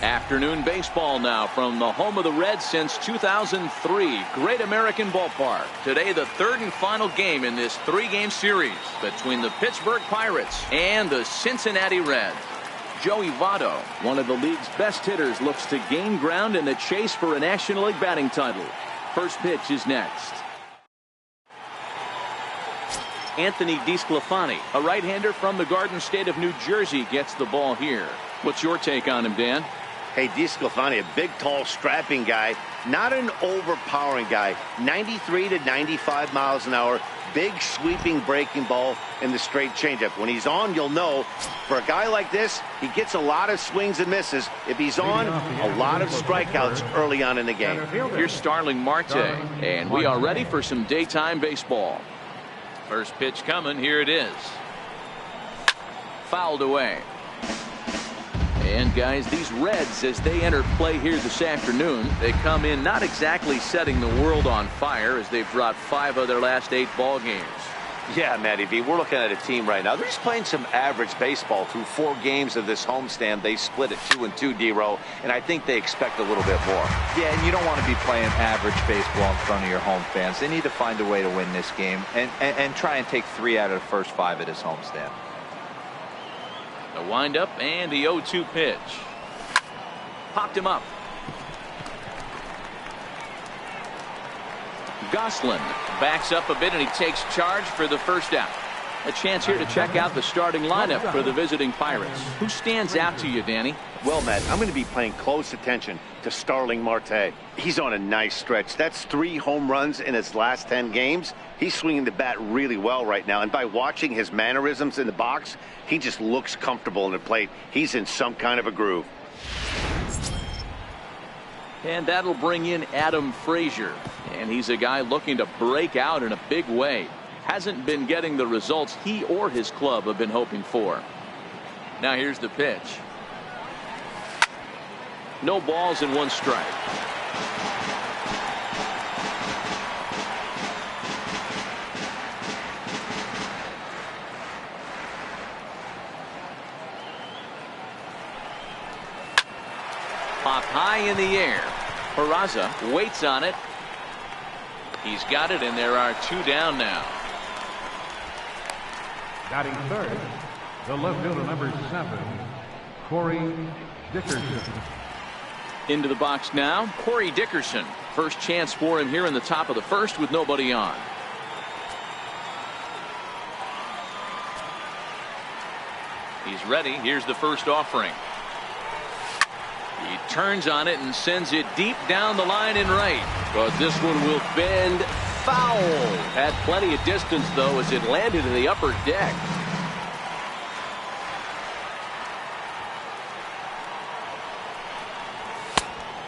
Afternoon baseball now from the home of the Reds since 2003. Great American Ballpark. Today, the third and final game in this three-game series between the Pittsburgh Pirates and the Cincinnati Reds. Joey Votto, one of the league's best hitters, looks to gain ground in the chase for a National League batting title. First pitch is next. Anthony DeSclafani, a right-hander from the Garden State of New Jersey, gets the ball here. What's your take on him, Dan? Hey, DeSclafani, a big, tall, strapping guy, not an overpowering guy. 93 to 95 miles an hour, big, sweeping breaking ball, and the straight changeup. When he's on, you'll know, for a guy like this, he gets a lot of swings and misses. If he's on, a lot of strikeouts early on in the game. Here's Starling Marte, and we are ready for some daytime baseball. First pitch coming, here it is. Fouled away. And guys, these Reds, as they enter play here this afternoon, they come in not exactly setting the world on fire, as they've dropped 5 of their last 8 ball games. Yeah, Matty V, we're looking at a team right now. They're just playing some average baseball through 4 games of this homestand. They split at 2-2, D-Row, and I think they expect a little bit more. Yeah, and you don't want to be playing average baseball in front of your home fans. They need to find a way to win this game and try and take 3 out of the first 5 of this homestand. The windup and the 0-2 pitch. Popped him up. Gosselin backs up a bit and he takes charge for the first out. A chance here to check out the starting lineup for the visiting Pirates. Who stands out to you, Danny? Well, Matt, I'm going to be paying close attention to Starling Marte. He's on a nice stretch. That's 3 home runs in his last 10 games. He's swinging the bat really well right now. And by watching his mannerisms in the box, he just looks comfortable in the plate. He's in some kind of a groove. And that'll bring in Adam Frazier. And he's a guy looking to break out in a big way. Hasn't been getting the results he or his club have been hoping for. Now here's the pitch. No balls and 1 strike. Pop high in the air. Peraza waits on it. He's got it, and there are 2 down now. Batting third, the left fielder, number 7, Corey Dickerson. Into the box now, Corey Dickerson. First chance for him here in the top of the first with nobody on. He's ready. Here's the first offering. He turns on it and sends it deep down the line and right. But this one will bend foul. Had plenty of distance, though, as it landed in the upper deck.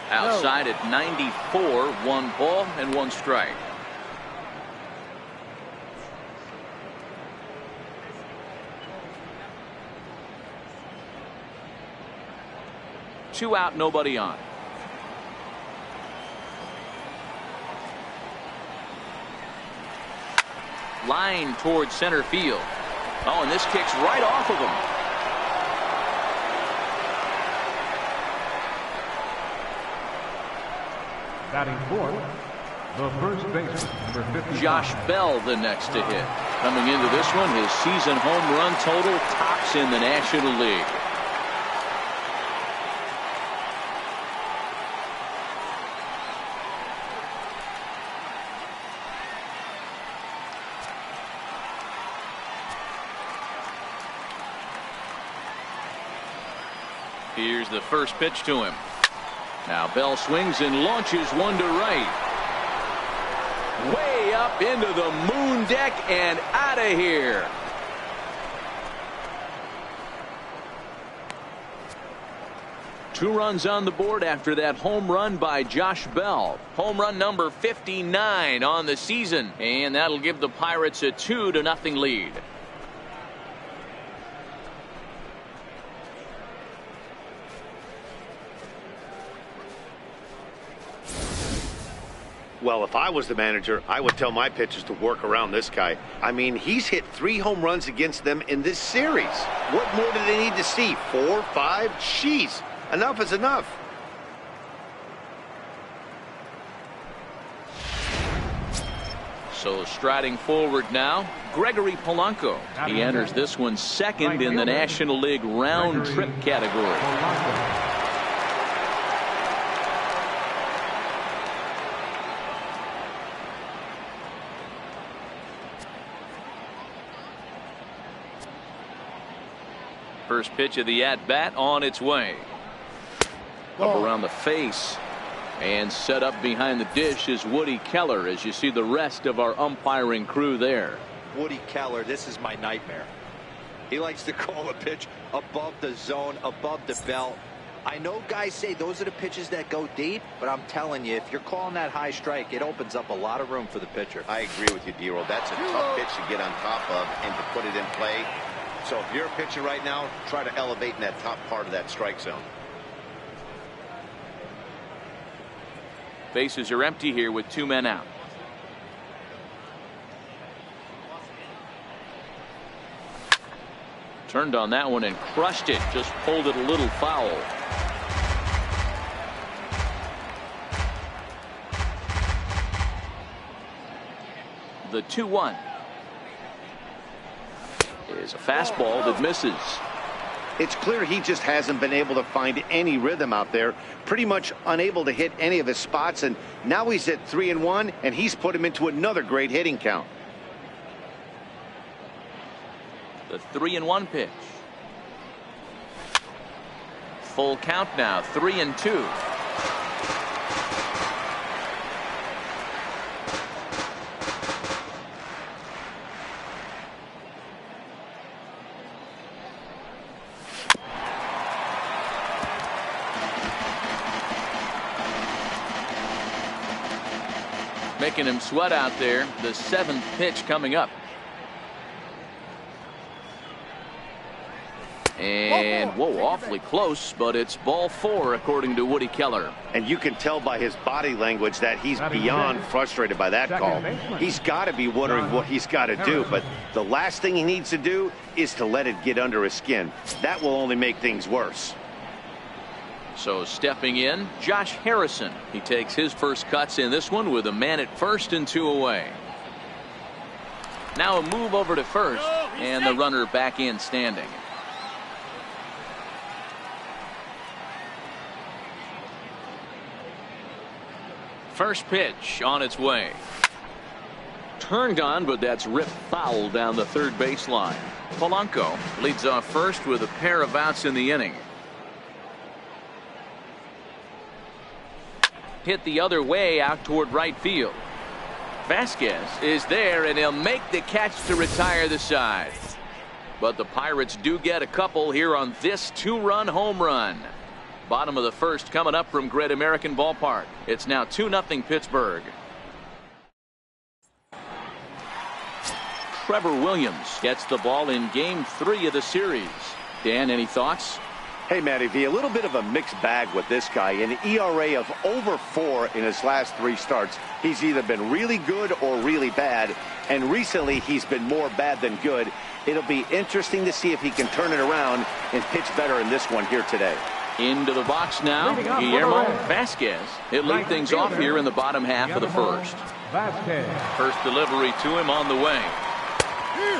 Outside at 94, 1 ball and 1 strike. Two out, nobody on. Line towards center field. Oh, and this kicks right off of him. Batting fourth, the first baseman, number 55. Josh Bell, the next to hit. Coming into this one, his season home run total tops in the National League. Here's the first pitch to him. Now Bell swings and launches one to right. Way up into the moon deck and out of here. Two runs on the board after that home run by Josh Bell. Home run number 59 on the season. And that'll give the Pirates a 2-0 lead. Well, if I was the manager, I would tell my pitchers to work around this guy. I mean, he's hit 3 home runs against them in this series. What more do they need to see? 4, 5? Jeez. Enough is enough. So striding forward now, Gregory Polanco. He enters this one second in the National League round trip category. First pitch of the at-bat on its way. Up around the face. And set up behind the dish is Woody Keller, as you see the rest of our umpiring crew there. Woody Keller, this is my nightmare. He likes to call a pitch above the zone, above the belt. I know guys say those are the pitches that go deep, but I'm telling you, if you're calling that high strike, it opens up a lot of room for the pitcher. I agree with you, D-Roll. That's a tough pitch to get on top of and to put it in play. So if you're a pitcher right now, try to elevate in that top part of that strike zone. Bases are empty here with 2 men out. Turned on that one and crushed it. Just pulled it a little foul. The 2-1 is a fastball that misses. It's clear he just hasn't been able to find any rhythm out there. Pretty much unable to hit any of his spots, and now he's at 3-1, and he's put him into another great hitting count. The 3-1 pitch. Full count now, 3-2. Making him sweat out there. The 7th pitch coming up. And whoa, awfully close, but it's ball 4 according to Woody Keller. And you can tell by his body language that he's beyond frustrated by that call. He's got to be wondering what he's got to do, but the last thing he needs to do is to let it get under his skin. That will only make things worse. So stepping in, Josh Harrison. He takes his first cuts in this one with a man at first and 2 away. Now a move over to first, and the runner back in standing. First pitch on its way. Turned on, but that's ripped foul down the third baseline. Polanco leads off first with a pair of outs in the inning. Hit the other way out toward right field. Vasquez is there, and he'll make the catch to retire the side. But the Pirates do get a couple here on this 2-run home run. Bottom of the first coming up from Great American Ballpark. It's now 2-0 Pittsburgh. Trevor Williams gets the ball in game 3 of the series. Dan, any thoughts? Hey, Matty V, a little bit of a mixed bag with this guy. An ERA of over 4 in his last 3 starts. He's either been really good or really bad, and recently he's been more bad than good. It'll be interesting to see if he can turn it around and pitch better in this one here today. Into the box now, Guillermo Vasquez. He'll lead things off here in the bottom half of the first. First delivery to him on the way.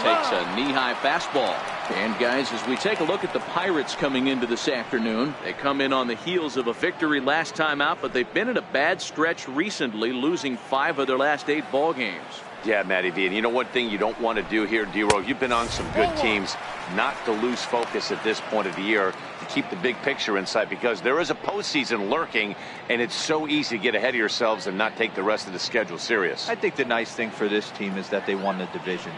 Takes a knee-high fastball. And guys, as we take a look at the Pirates coming into this afternoon, they come in on the heels of a victory last time out, but they've been in a bad stretch recently, losing 5 of their last 8 ball games. Yeah, Matty V, and you know one thing you don't want to do here, D-Row, you've been on some good teams, not to lose focus at this point of the year, to keep the big picture in sight, because there is a postseason lurking, and it's so easy to get ahead of yourselves and not take the rest of the schedule serious. I think the nice thing for this team is that they won the division.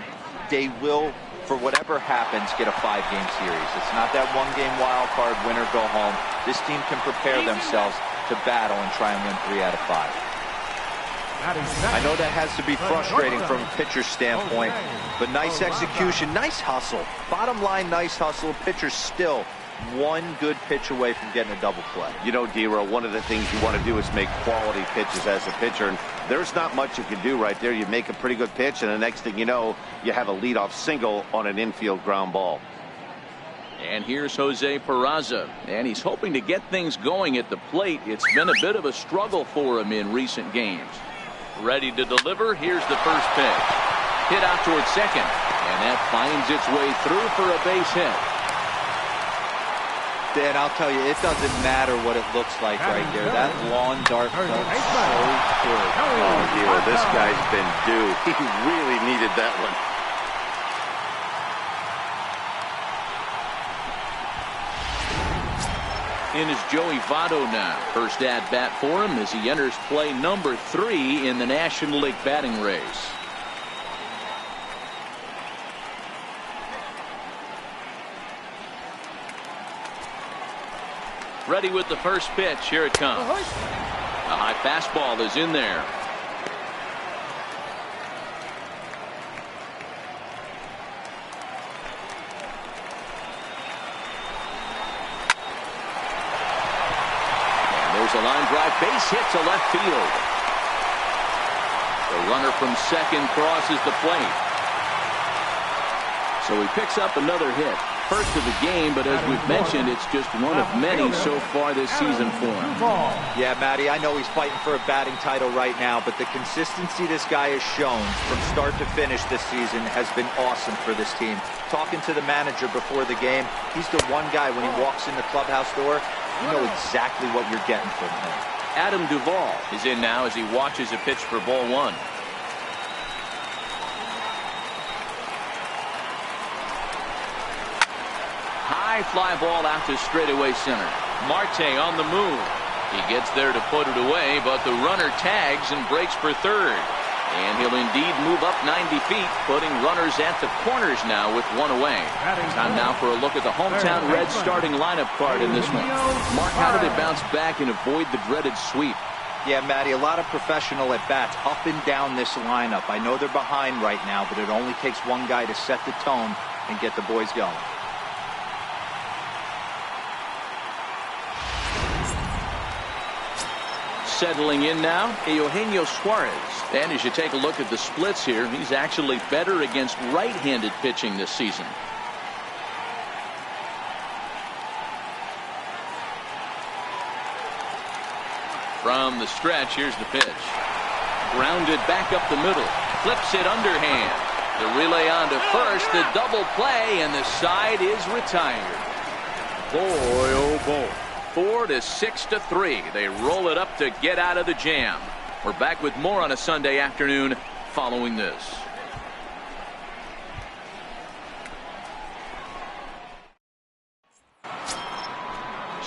They will, for whatever happens, get a 5-game series. It's not that 1-game wild card, win or go home. This team can prepare themselves to battle and try and win 3 out of 5. I know that has to be frustrating from a pitcher's standpoint, but nice execution, nice hustle. Bottom line, nice hustle. Pitcher's still one good pitch away from getting a double play. You know, D-Row, one of the things you want to do is make quality pitches as a pitcher, and there's not much you can do right there. You make a pretty good pitch, and the next thing you know, you have a leadoff single on an infield ground ball. And here's Jose Peraza, and he's hoping to get things going at the plate. It's been a bit of a struggle for him in recent games. Ready to deliver. Here's the first pitch. Hit out towards second, and that finds its way through for a base hit. Dan, I'll tell you, it doesn't matter what it looks like right there. That lawn dart felt so good. Oh, Dero, this guy's been due. He really needed that one. In is Joey Votto now. First at bat for him as he enters play number 3 in the National League batting race. Ready with the first pitch. Here it comes. A high fastball is in there. There's a line drive base hit to left field. The runner from second crosses the plate. So he picks up another hit. First of the game, but as we've mentioned, it's just one of many so far this season for him. Yeah, Matty, I know he's fighting for a batting title right now, but the consistency this guy has shown from start to finish this season has been awesome for this team. Talking to the manager before the game, he's the one guy when he walks in the clubhouse door, you know exactly what you're getting from him. Adam Duvall is in now as he watches a pitch for ball 1. High fly ball out to straightaway center. Marte on the move. He gets there to put it away, but the runner tags and breaks for third. And he'll indeed move up 90 feet, putting runners at the corners now with one away. Time now for a look at the hometown Reds starting lineup card in this one. Mark, how did they bounce back and avoid the dreaded sweep? Yeah, Matty, a lot of professional at-bats up and down this lineup. I know they're behind right now, but it only takes one guy to set the tone and get the boys going. Settling in now, Eugenio Suarez. And as you take a look at the splits here, he's actually better against right-handed pitching this season. From the stretch, here's the pitch. Grounded back up the middle. Flips it underhand. The relay on to first, the double play, and the side is retired. Boy, oh boy. 4-6-3. They roll it up to get out of the jam. We're back with more on a Sunday afternoon following this.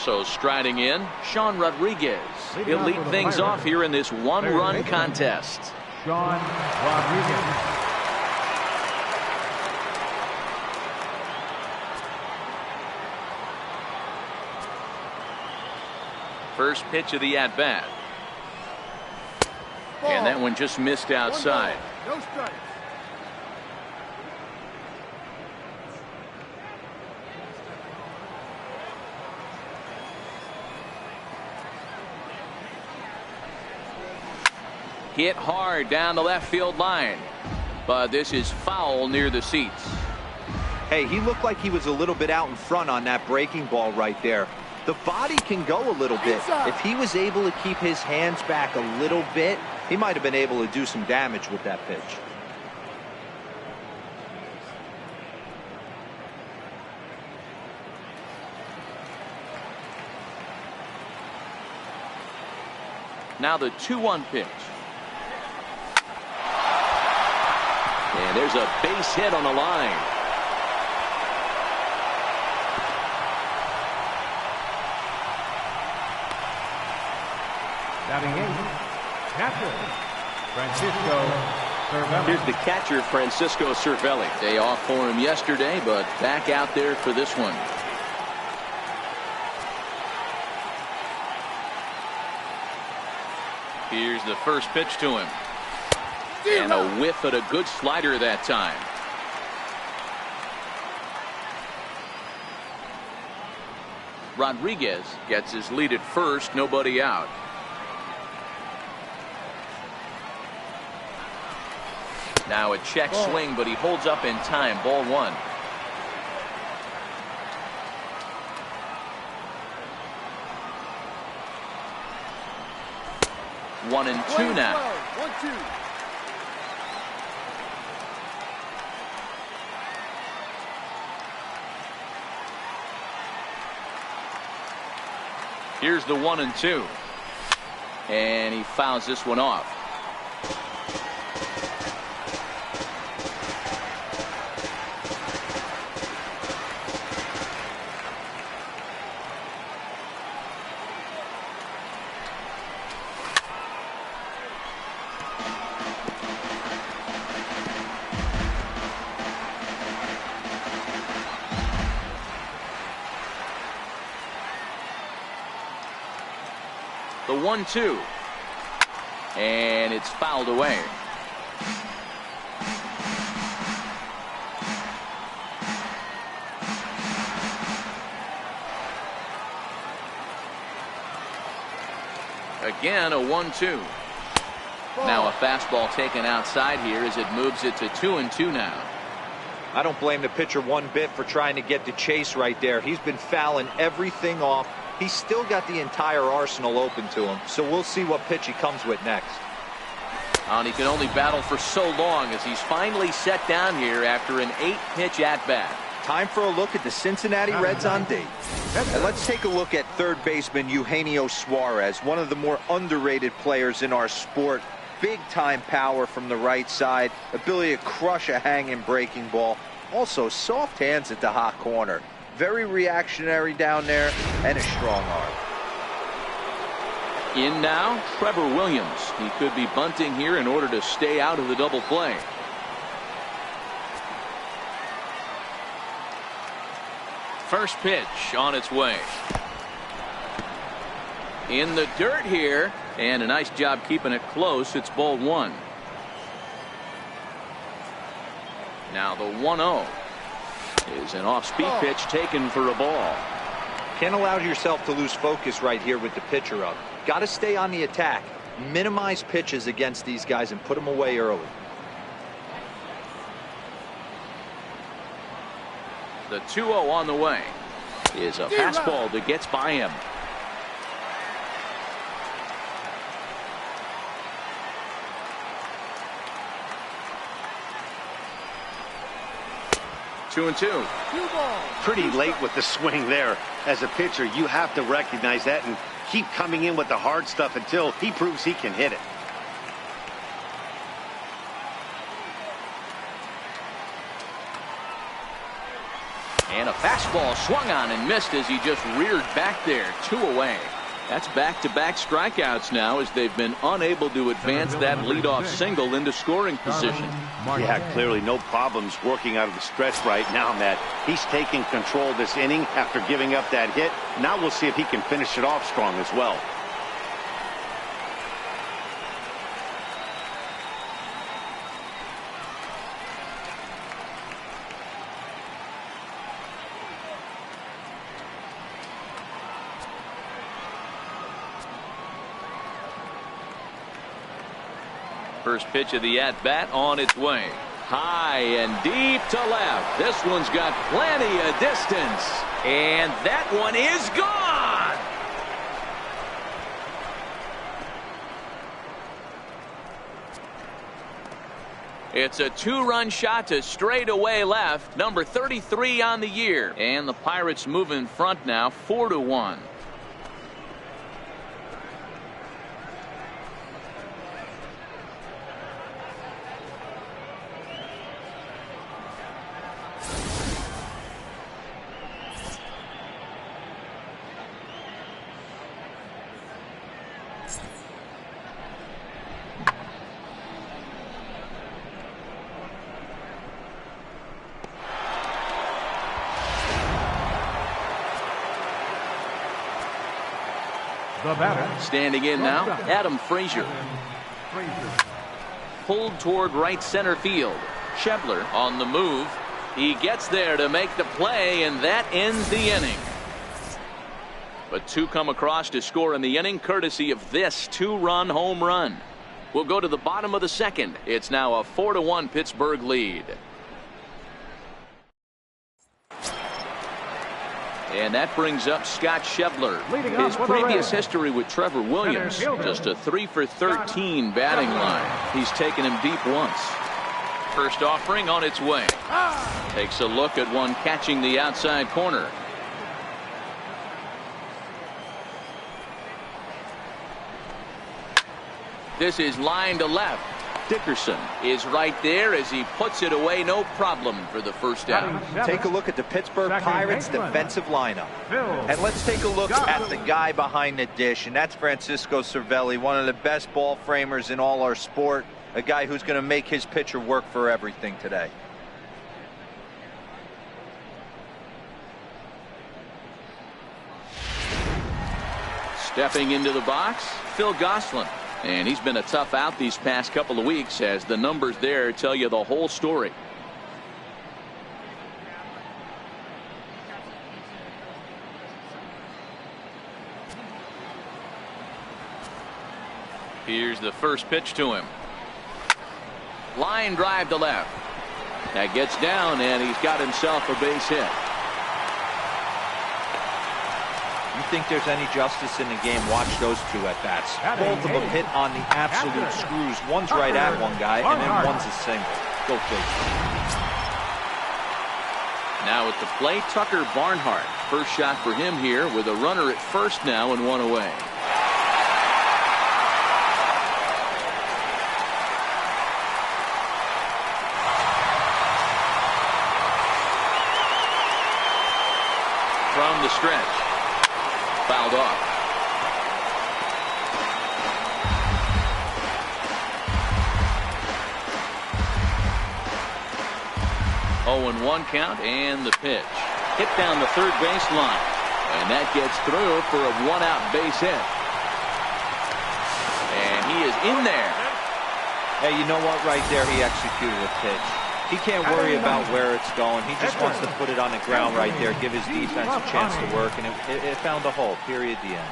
So striding in, Sean Rodriguez. He'll lead things off here in this one-run contest. Sean Rodriguez. First pitch of the at-bat. And that one just missed outside. No strikes. Hit hard down the left field line. But this is foul near the seats. Hey, he looked like he was a little bit out in front on that breaking ball right there. The body can go a little bit. If he was able to keep his hands back a little bit, he might have been able to do some damage with that pitch. Now the 2-1 pitch. And there's a base hit on the line. Batting eighth, catcher, Francisco Cervelli. Here's the catcher, Francisco Cervelli. Day off for him yesterday, but back out there for this one. Here's the first pitch to him. And a whiff at a good slider that time. Rodriguez gets his lead at first, nobody out. Now a check swing, but he holds up in time. Ball 1. 1-2 now. 1-2. Here's the 1-2. And he fouls this one off. The 1-2. And it's fouled away. Again, a 1-2. Now a fastball taken outside here as it moves it to 2-2 now. I don't blame the pitcher one bit for trying to get the chase right there. He's been fouling everything off. He's still got the entire arsenal open to him, so we'll see what pitch he comes with next. And he can only battle for so long as he's finally set down here after an 8-pitch at-bat. Time for a look at the Cincinnati Reds on date. And let's take a look at third baseman Eugenio Suarez, one of the more underrated players in our sport. Big-time power from the right side, ability to crush a hanging breaking ball. Also, soft hands at the hot corner. Very reactionary down there, and a strong arm. In now, Trevor Williams. He could be bunting here in order to stay out of the double play. First pitch on its way. In the dirt here, and a nice job keeping it close. It's ball one. Now the 1-0 is an off-speed pitch taken for a ball. Can't allow yourself to lose focus right here with the pitcher up. Got to stay on the attack. Minimize pitches against these guys and put them away early. The 2-0 on the way is a fastball that gets by him. Two and two. Pretty late with the swing there. As a pitcher, you have to recognize that and keep coming in with the hard stuff until he proves he can hit it. And a fastball swung on and missed as he just reared back there. 2 away. That's back-to-back strikeouts now as they've been unable to advance that leadoff single into scoring position. Yeah, clearly no problems working out of the stretch right now, Matt. He's taking control of this inning after giving up that hit. Now we'll see if he can finish it off strong as well. First pitch of the at-bat on its way. High and deep to left. This one's got plenty of distance. And that one is gone. It's a 2-run shot to straightaway left. Number 33 on the year. And the Pirates move in front now 4-1. The batter. Standing in now, Adam Frazier. Pulled toward right center field. Schebler on the move. He gets there to make the play, and that ends the inning. But two come across to score in the inning, courtesy of this 2-run home run. We'll go to the bottom of the second. It's now a 4-1 Pittsburgh lead. And that brings up Scott Schebler. Leading His off with the previous Reds, history with Trevor Williams, just a 3 for 13 batting line. He's taken him deep once. First offering on its way. Takes a look at one catching the outside corner. This is line to left. Dickerson is right there as he puts it away, no problem for the first out. Take a look at the Pittsburgh Pirates defensive lineup. Phil And let's take a look at the guy behind the dish, and that's Francisco Cervelli, one of the best ball framers in all our sport, a guy who's going to make his pitcher work for everything today. Stepping into the box, Phil Gosselin. And he's been a tough out these past couple of weeks, as the numbers there tell you the whole story. Here's the first pitch to him. Line drive to left. That gets down, and he's got himself a base hit. You think there's any justice in the game, watch those two at bats. Both of them hit on the absolute screws. One's right at one guy, and then one's a single. Go figure. Now at the plate, Tucker Barnhart. First shot for him here with a runner at first now and one away. From the stretch. Fouled off. Oh, and 1 count, and the pitch. Hit down the third base line. And that gets through for a 1-out base hit. And he is in there. Hey, you know what? Right there, he executed a pitch. He can't worry about where it's going. He just wants to put it on the ground right there, give his defense a chance to work, and it found a hole. Period. The end.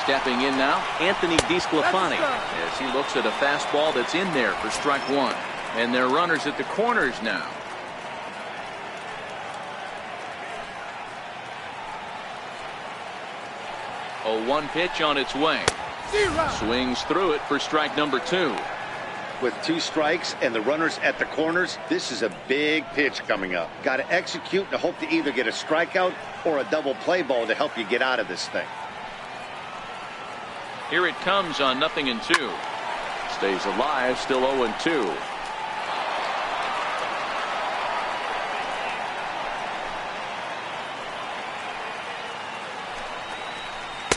Stepping in now, Anthony DeSclafani, as he looks at a fastball that's in there for strike one. And they're runners at the corners now. A 1 pitch on its way. Swings through it for strike number 2. With 2 strikes and the runners at the corners, this is a big pitch coming up. Got to execute and hope to either get a strikeout or a double play ball to help you get out of this thing. Here it comes on 0-2. Stays alive, still 0-2.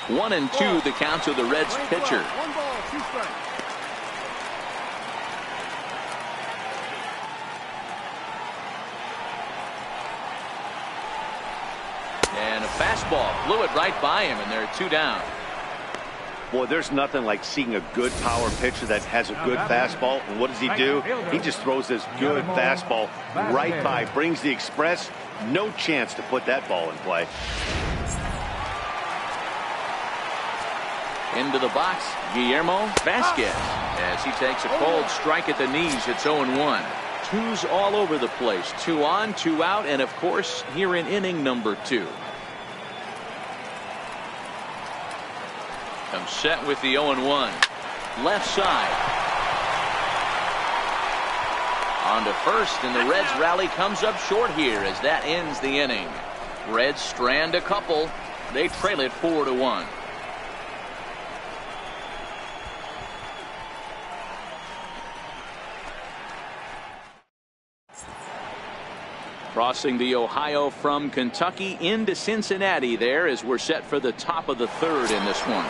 1-2 the count to the Reds pitcher. 1 ball, 2 strikes. And a fastball blew it right by him, and there are 2 down. Boy, there's nothing like seeing a good power pitcher that has a good fastball. And what does he do? He just throws this good fastball right by, brings the express. No chance to put that ball in play. Into the box, Guillermo Vasquez, as he takes a cold strike at the knees. It's 0-1. 2s all over the place. 2 on, 2 out, and of course here in inning number 2. Comes set with the 0-1. Left side. On to first, and the Reds rally comes up short here as that ends the inning. Reds strand a couple. They trail it 4-1. Crossing the Ohio from Kentucky into Cincinnati there as we're set for the top of the 3rd in this one.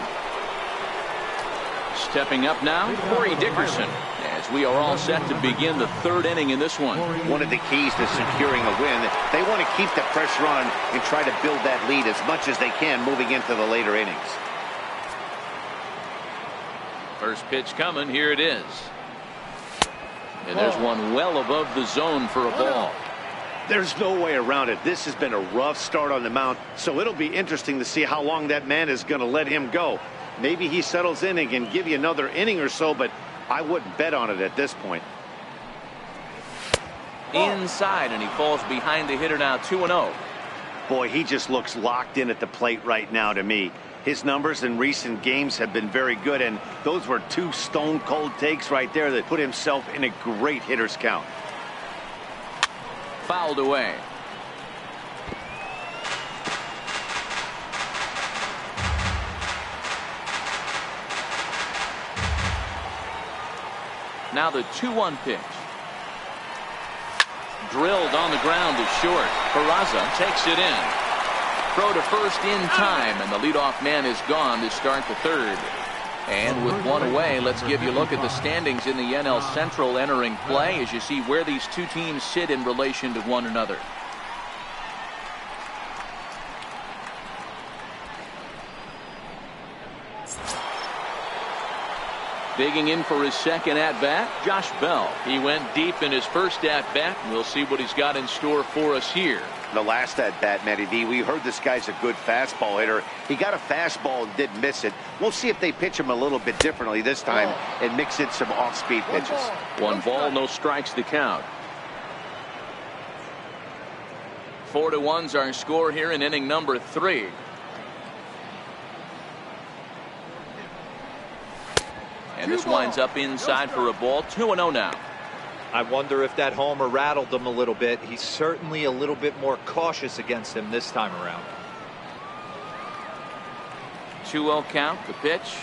Stepping up now, Corey Dickerson, as we are all set to begin the 3rd inning in this one. One of the keys to securing a win, they want to keep the pressure on and try to build that lead as much as they can moving into the later innings. First pitch coming, here it is. And there's one well above the zone for a ball. There's no way around it. This has been a rough start on the mound, so it'll be interesting to see how long that man is going to let him go. Maybe he settles in and can give you another inning or so, but I wouldn't bet on it at this point. Inside, and he falls behind the hitter now, 2-0. Boy, he just looks locked in at the plate right now to me. His numbers in recent games have been very good, and those were two stone-cold takes right there that put himself in a great hitter's count. Fouled away. Now the 2-1 pitch. Drilled on the ground to short. Peraza takes it in. Throw to first in time, and the leadoff man is gone to start the third. And with one away, let's give you a look at the standings in the NL Central entering play as you see where these two teams sit in relation to one another. Digging in for his second at-bat, Josh Bell. He went deep in his first at-bat. We'll see what he's got in store for us here. The last at-bat, Matty D, we heard this guy's a good fastball hitter. He got a fastball and didn't miss it. We'll see if they pitch him a little bit differently this time and mix in some off-speed pitches. 1 ball, no strikes to count. 4-1's our score here in inning number 3. And this winds up inside for a ball. 2-0 now. I wonder if that homer rattled him a little bit. He's certainly a little bit more cautious against him this time around. 2-0 count. The pitch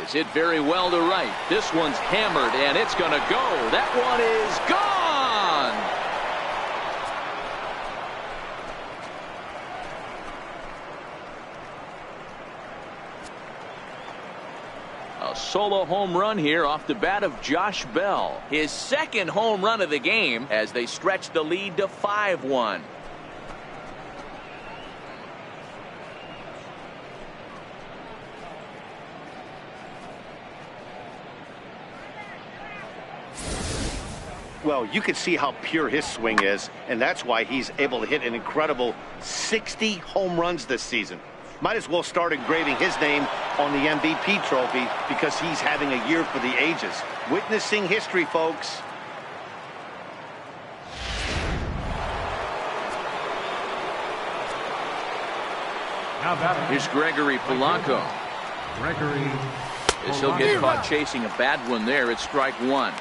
is hit very well to right. This one's hammered, and it's going to go. That one is gone. A solo home run here off the bat of Josh Bell. His second home run of the game as they stretch the lead to 5-1. Well, you can see how pure his swing is, and that's why he's able to hit an incredible 60 home runs this season. Might as well start engraving his name on the MVP trophy because he's having a year for the ages. Witnessing history, folks. Here's Gregory Polanco. As he'll get caught chasing a bad one there, it's strike 1.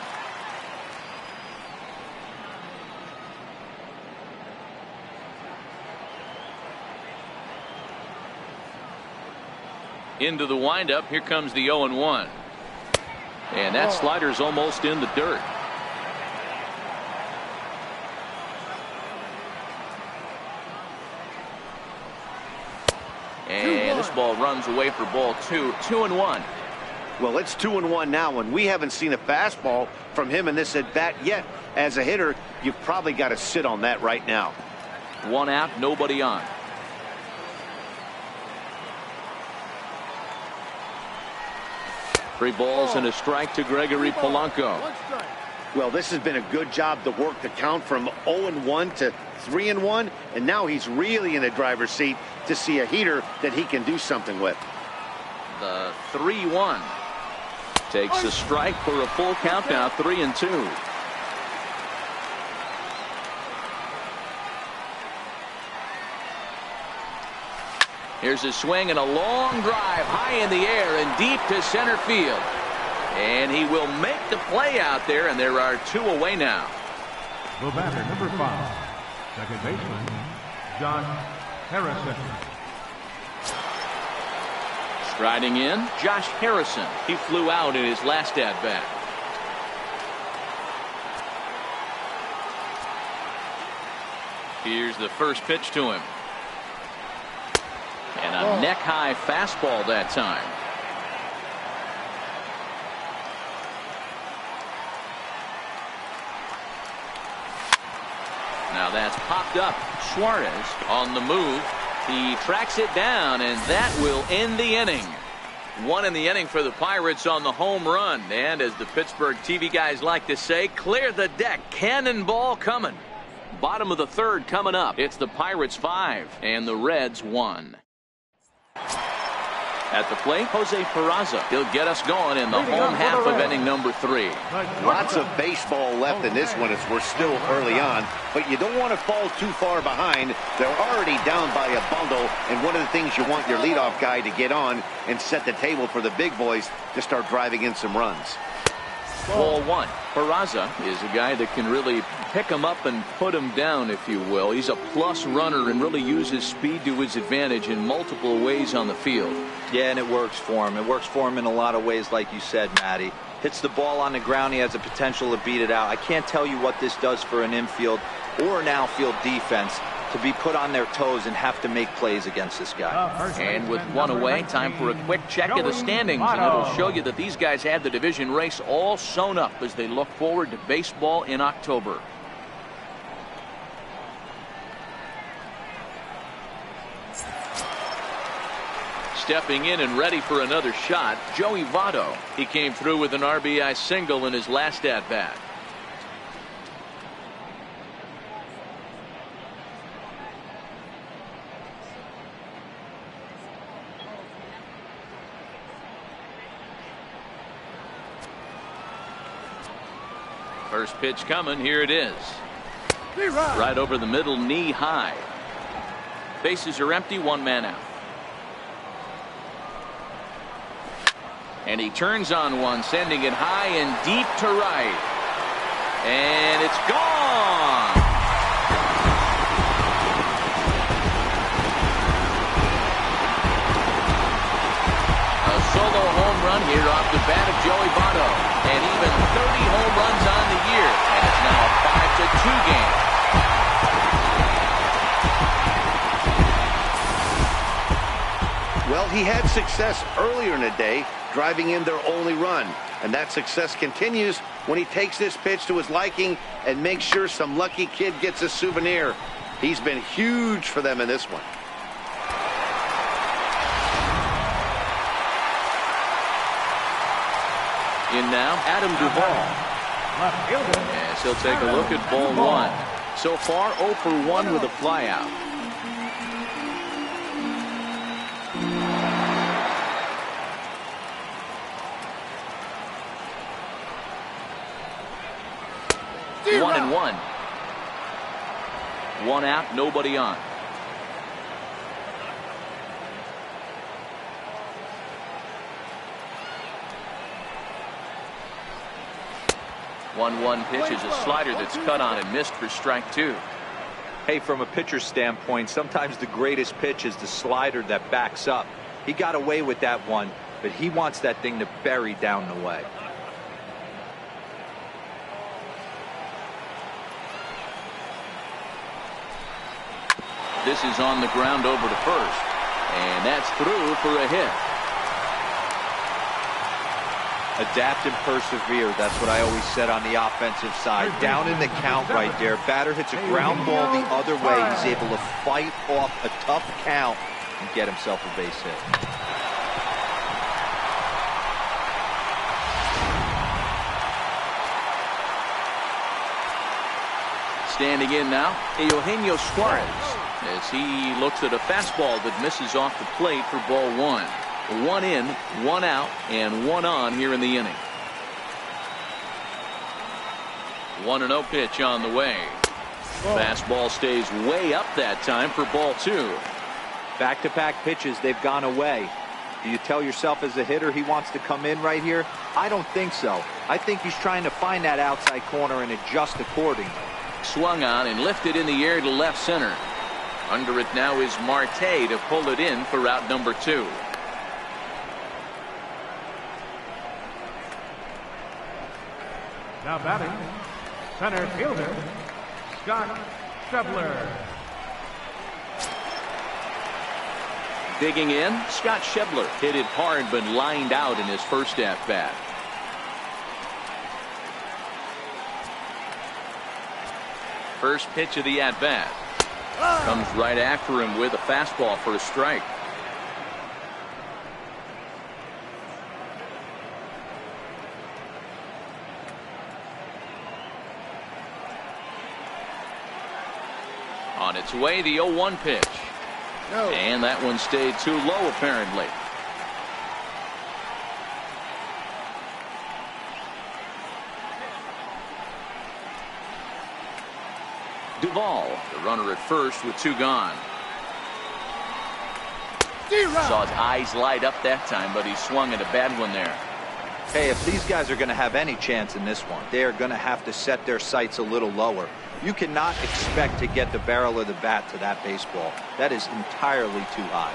Into the windup. Here comes the 0-1. And that slider's almost in the dirt. And this ball runs away for ball 2. 2-1. Well, it's 2-1 now, and we haven't seen a fastball from him in this at bat yet. As a hitter, you've probably got to sit on that right now. 1 out, nobody on. Three balls and a strike to Gregory Polanco. Well, this has been a good job to work the count from 0-1 to 3-1, and now he's really in the driver's seat to see a heater that he can do something with. The 3-1 takes a strike for a full count now. 3-2. Here's a swing and a long drive high in the air and deep to center field. And he will make the play out there, and there are 2 away now. The batter, number 5, second baseman, Josh Harrison. Striding in, Josh Harrison. He flew out in his last at-bat. Here's the first pitch to him. And a neck-high fastball that time. Now that's popped up. Suarez on the move. He tracks it down, and that will end the inning. 1 in the inning for the Pirates on the home run. And as the Pittsburgh TV guys like to say, clear the deck. Cannonball coming. Bottom of the 3rd coming up. It's the Pirates 5 and the Reds 1. At the plate, Jose Peraza. He'll get us going in the home half of inning number 3. Lots of baseball left in this one as we're still early on, but you don't want to fall too far behind. They're already down by a bundle, and one of the things you want your leadoff guy to get on and set the table for the big boys to start driving in some runs. Ball 1. Peraza is a guy that can really pick him up and put him down, if you will. He's a plus runner and really uses speed to his advantage in multiple ways on the field. Yeah, and it works for him. It works for him in a lot of ways, like you said, Matty. Hits the ball on the ground, he has the potential to beat it out. I can't tell you what this does for an infield or an outfield defense to be put on their toes and have to make plays against this guy. And with one away, time for a quick check of the standings, and it'll show you that these guys have the division race all sewn up as they look forward to baseball in October. Stepping in and ready for another shot, Joey Votto. He came through with an RBI single in his last at-bat. First pitch coming. Here it is. Right over the middle, knee high. Bases are empty, one man out. And he turns on one, sending it high and deep to right. And it's gone. A solo home run here off the bat of Joey Votto. And even 30 home runs on the year. And it's now a 5-2 game. Well, he had success earlier in the day, driving in their only run. And that success continues when he takes this pitch to his liking and makes sure some lucky kid gets a souvenir. He's been huge for them in this one. In now, Adam Duvall. Yes, he'll take a look at ball 1. So far, 0 for 1 with a flyout. One and one. One out, nobody on. One pitch is a slider that's cut on and missed for strike 2. Hey, from a pitcher's standpoint, sometimes the greatest pitch is the slider that backs up. He got away with that one, but he wants that thing to bury down the way. This is on the ground over to first, and that's through for a hit. Adapt and persevere. That's what I always said on the offensive side. Down in the count right there. Batter hits a ground ball the other way. He's able to fight off a tough count and get himself a base hit. Standing in now, Eugenio Suarez, as he looks at a fastball that misses off the plate for ball 1. 1 in, 1 out, and 1 on here in the inning. 1-0 pitch on the way. Fastball stays way up that time for ball 2. Back-to-back pitches, they've gone away. Do you tell yourself as a hitter he wants to come in right here? I don't think so. I think he's trying to find that outside corner and adjust accordingly. Swung on and lifted in the air to left center. Under it now is Marte to pull it in for out number 2. Now batting, center fielder, Scott Schebler. Digging in, Scott Schebler hit it hard but lined out in his first at-bat. First pitch of the at-bat. Comes right after him with a fastball for a strike. On its way, the 0-1 pitch. And that one stayed too low, apparently. Duvall, the runner at first with 2 gone. Saw his eyes light up that time, but he swung at a bad one there. Hey, if these guys are going to have any chance in this one, they are going to have to set their sights a little lower. You cannot expect to get the barrel of the bat to that baseball. That is entirely too high.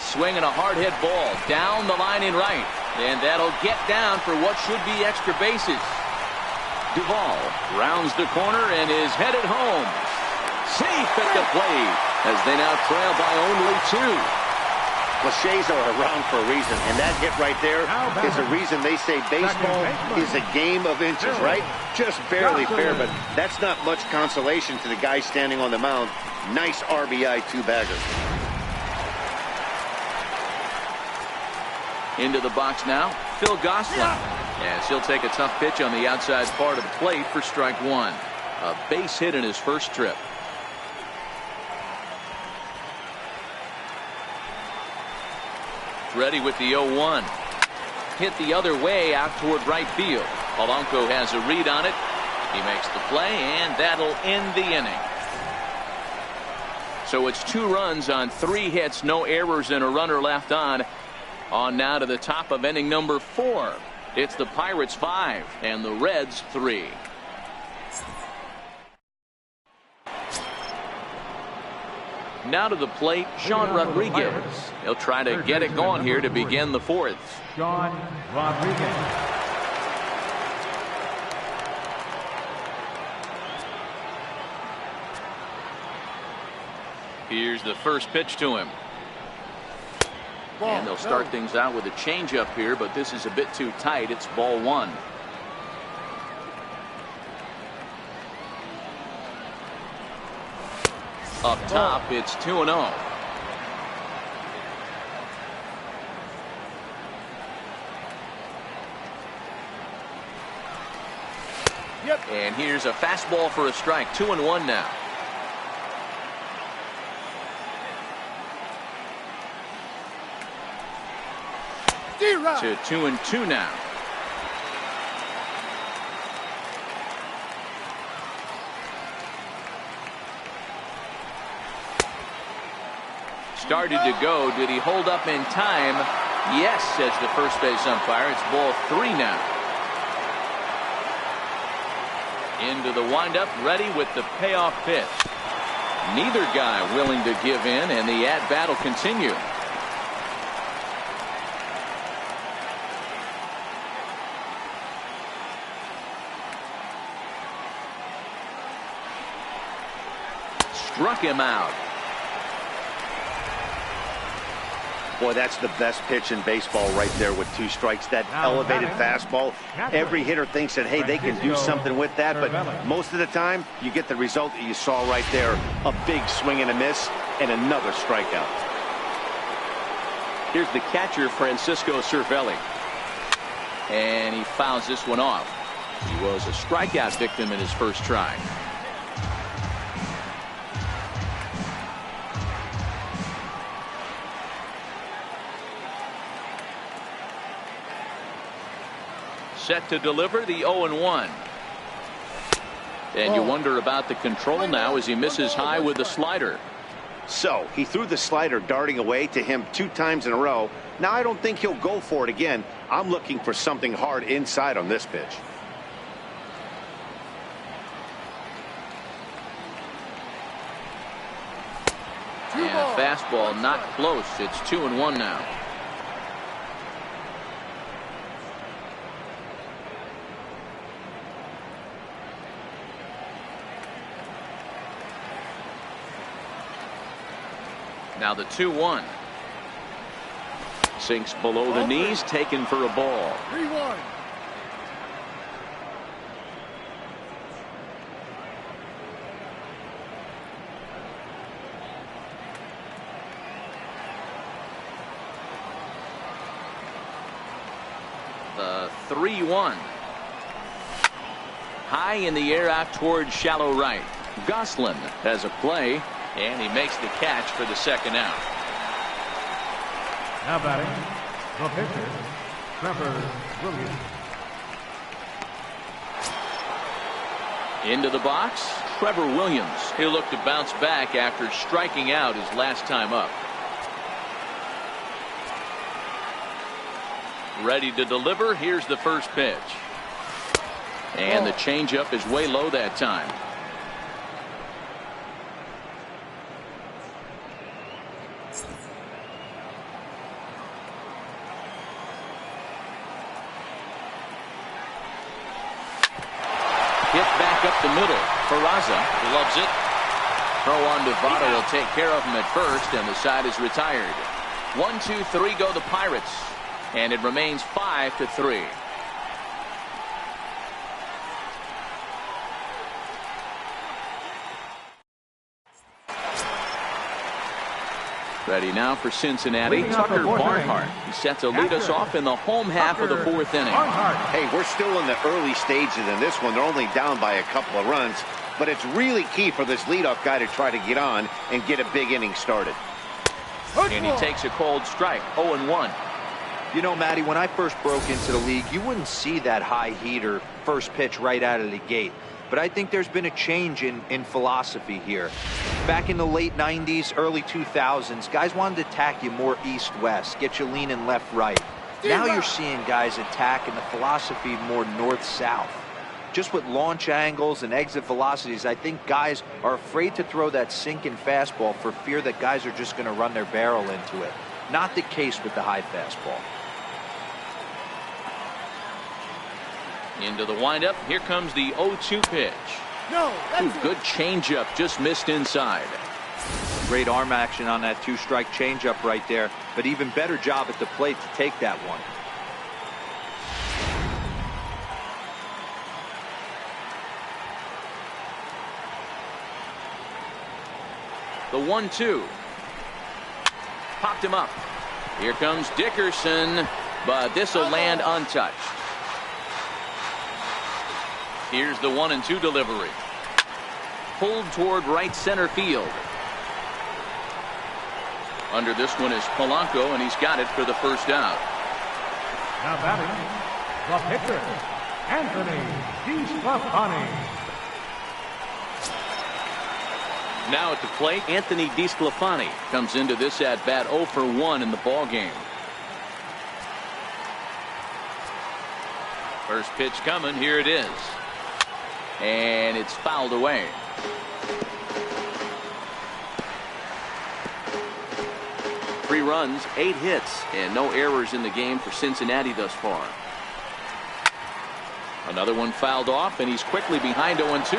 Swinging a hard hit ball down the line in right. And that'll get down for what should be extra bases. Duvall rounds the corner and is headed home. Safe at the plate as they now trail by only 2. Cliches are around for a reason, and that hit right there is the reason they say baseball is a game of inches, right? Just barely fair, but that's not much consolation to the guy standing on the mound. Nice RBI 2-bagger. Into the box now, Phil Gosselin. As he'll take a tough pitch on the outside part of the plate for strike 1. A base hit in his first trip. Ready with the 0-1. Hit the other way out toward right field. Polanco has a read on it. He makes the play, and that'll end the inning. So it's 2 runs on 3 hits, no errors, and a runner left on. On now to the top of inning number 4. It's the Pirates 5 and the Reds 3. Now to the plate, Sean Rodriguez. He'll try to get it going here to begin the 4th. Sean Rodriguez. Here's the first pitch to him. And they'll start things out with a changeup here, but this is a bit too tight. It's ball 1. Up top, it's 2-0. And here's a fastball for a strike. 2-1 now. To 2-2 now. Started to go. Did he hold up in time? Yes, says the first base umpire. It's ball 3 now. Into the windup, ready with the payoff pitch. Neither guy willing to give in, and the at-bat will continue. Struck him out. Boy, that's the best pitch in baseball right there with 2 strikes. That elevated fastball. Every hitter thinks that, hey, they can do something with that, but most of the time, you get the result that you saw right there. A big swing and a miss, and another strikeout. Here's the catcher, Francisco Cervelli. And he fouls this one off. He was a strikeout victim in his first try. Set to deliver the 0-1. And you wonder about the control now as he misses high with the slider. So he threw the slider darting away to him 2 times in a row. Now I don't think he'll go for it again. I'm looking for something hard inside on this pitch. And fastball not close. It's 2-1 now. Now the 2-1. Sinks below the knees, taken for a ball. 3-1. The 3-1. High in the air out toward shallow right. Gosselin has a play. And he makes the catch for the second out. Now batting, the pitcher, Trevor Williams. Into the box. Trevor Williams. He'll look to bounce back after striking out his last time up. Ready to deliver. Here's the first pitch. And the changeup is way low that time. Hit back up the middle. Peraza loves it. Throw on to Votto will take care of him at first, and the side is retired. 1, 2, 3 go the Pirates, and it remains 5-3. Ready now for Cincinnati. Tucker Barnhart. He's set to lead us off in the home half of the fourth inning. Hey, we're still in the early stages in this one. They're only down by a couple of runs, but it's really key for this leadoff guy to try to get on and get a big inning started. And he takes a cold strike. 0-1. You know, Matty, when I first broke into the league, you wouldn't see that high heater first pitch right out of the gate. But I think there's been a change in philosophy here. Back in the late 90s, early 2000s, guys wanted to attack you more east-west, get you leaning left-right. Now you're seeing guys attack in the philosophy more north-south. Just with launch angles and exit velocities, I think guys are afraid to throw that sinking fastball for fear that guys are just going to run their barrel into it. Not the case with the high fastball. Into the windup. Here comes the 0-2 pitch. Good changeup, just missed inside. Great arm action on that two-strike changeup right there, but even better job at the plate to take that one. The 1-2. Popped him up. Here comes Dickerson, but this will land untouched. Here's the 1-2 delivery. Pulled toward right center field. Under this one is Polanco, and he's got it for the first out. Now batting, the pitcher, Anthony DeSclafani. Now at the plate, Anthony DeSclafani comes into this at bat 0 for 1 in the ball game. First pitch coming. Here it is. And it's fouled away. Three runs, 8 hits, and no errors in the game for Cincinnati thus far. Another one fouled off, and he's quickly behind 0-2.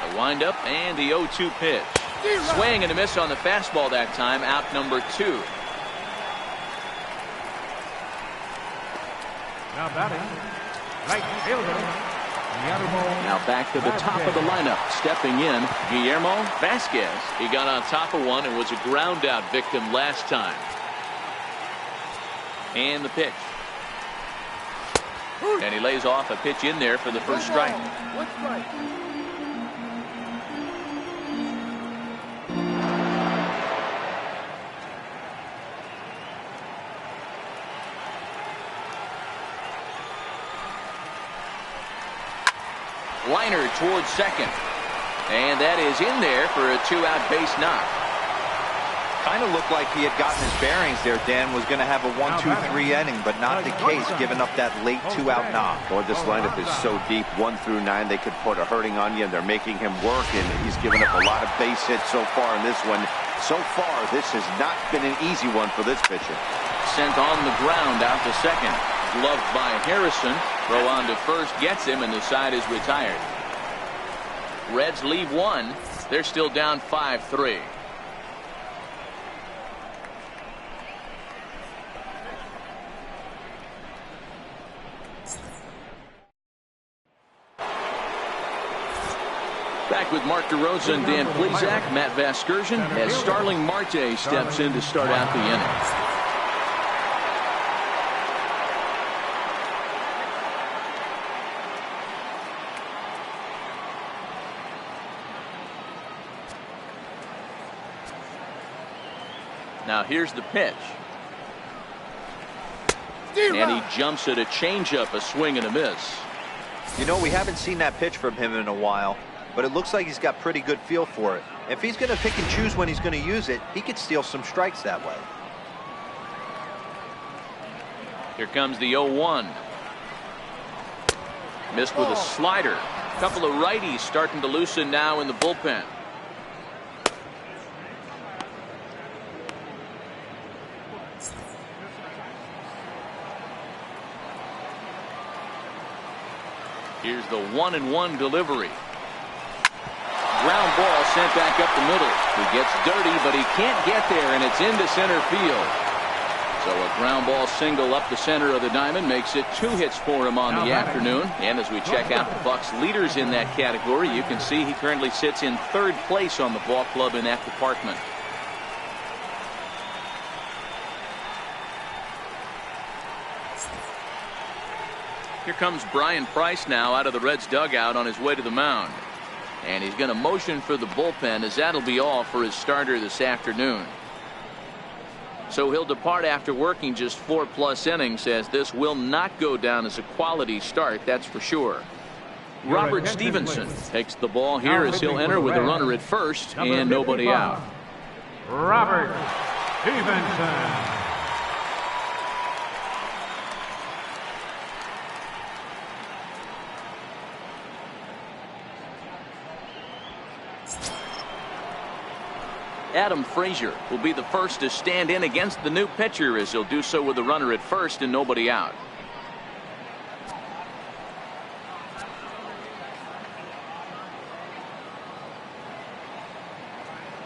The windup and the 0-2 pitch. Swing and a miss on the fastball that time. Out number 2. Now batting, right fielder, Now back to the top of the lineup. Stepping in, Guillermo Vasquez. He got on top of one and was a ground out victim last time. And the pitch. And he lays off a pitch in there for the first strike. Liner towards second. And that is in there for a 2-out base knock. Kind of looked like he had gotten his bearings there. Dan was going to have a 1-2-3 inning, but not the case, giving up that late 2-out knock. Boy, this lineup is so deep. 1 through 9, they could put a hurting on you, and they're making him work, and he's given up a lot of base hits so far in this one. So far, this has not been an easy one for this pitcher. Sent on the ground out to second. Gloved by Harrison. Throw on to first gets him, and the side is retired. Reds leave 1. They're still down 5-3. Back with Mark DeRosa and Dan Plesac. Matt Vasgersian as Starling Marte steps in to start out the inning. Now here's the pitch. And he jumps at a changeup, a swing and a miss. You know, we haven't seen that pitch from him in a while, but it looks like he's got pretty good feel for it. If he's going to pick and choose when he's going to use it, he could steal some strikes that way. Here comes the 0-1. Missed with a slider. A couple of righties starting to loosen now in the bullpen. Here's the 1-1 delivery. Ground ball sent back up the middle. He gets dirty, but he can't get there, and it's into center field. So a ground ball single up the center of the diamond makes it 2 hits for him on the afternoon. And as we check out the Bucs leaders in that category, you can see he currently sits in 3rd place on the ball club in that department. Here comes Brian Price now out of the Reds dugout on his way to the mound. And he's going to motion for the bullpen, as that'll be all for his starter this afternoon. So he'll depart after working just 4+ innings, as this will not go down as a quality start, that's for sure. Robert Stevenson takes the ball here as he'll enter with a runner at first and nobody out. Robert Stevenson. Adam Frazier will be the first to stand in against the new pitcher, as he'll do so with a runner at first and nobody out.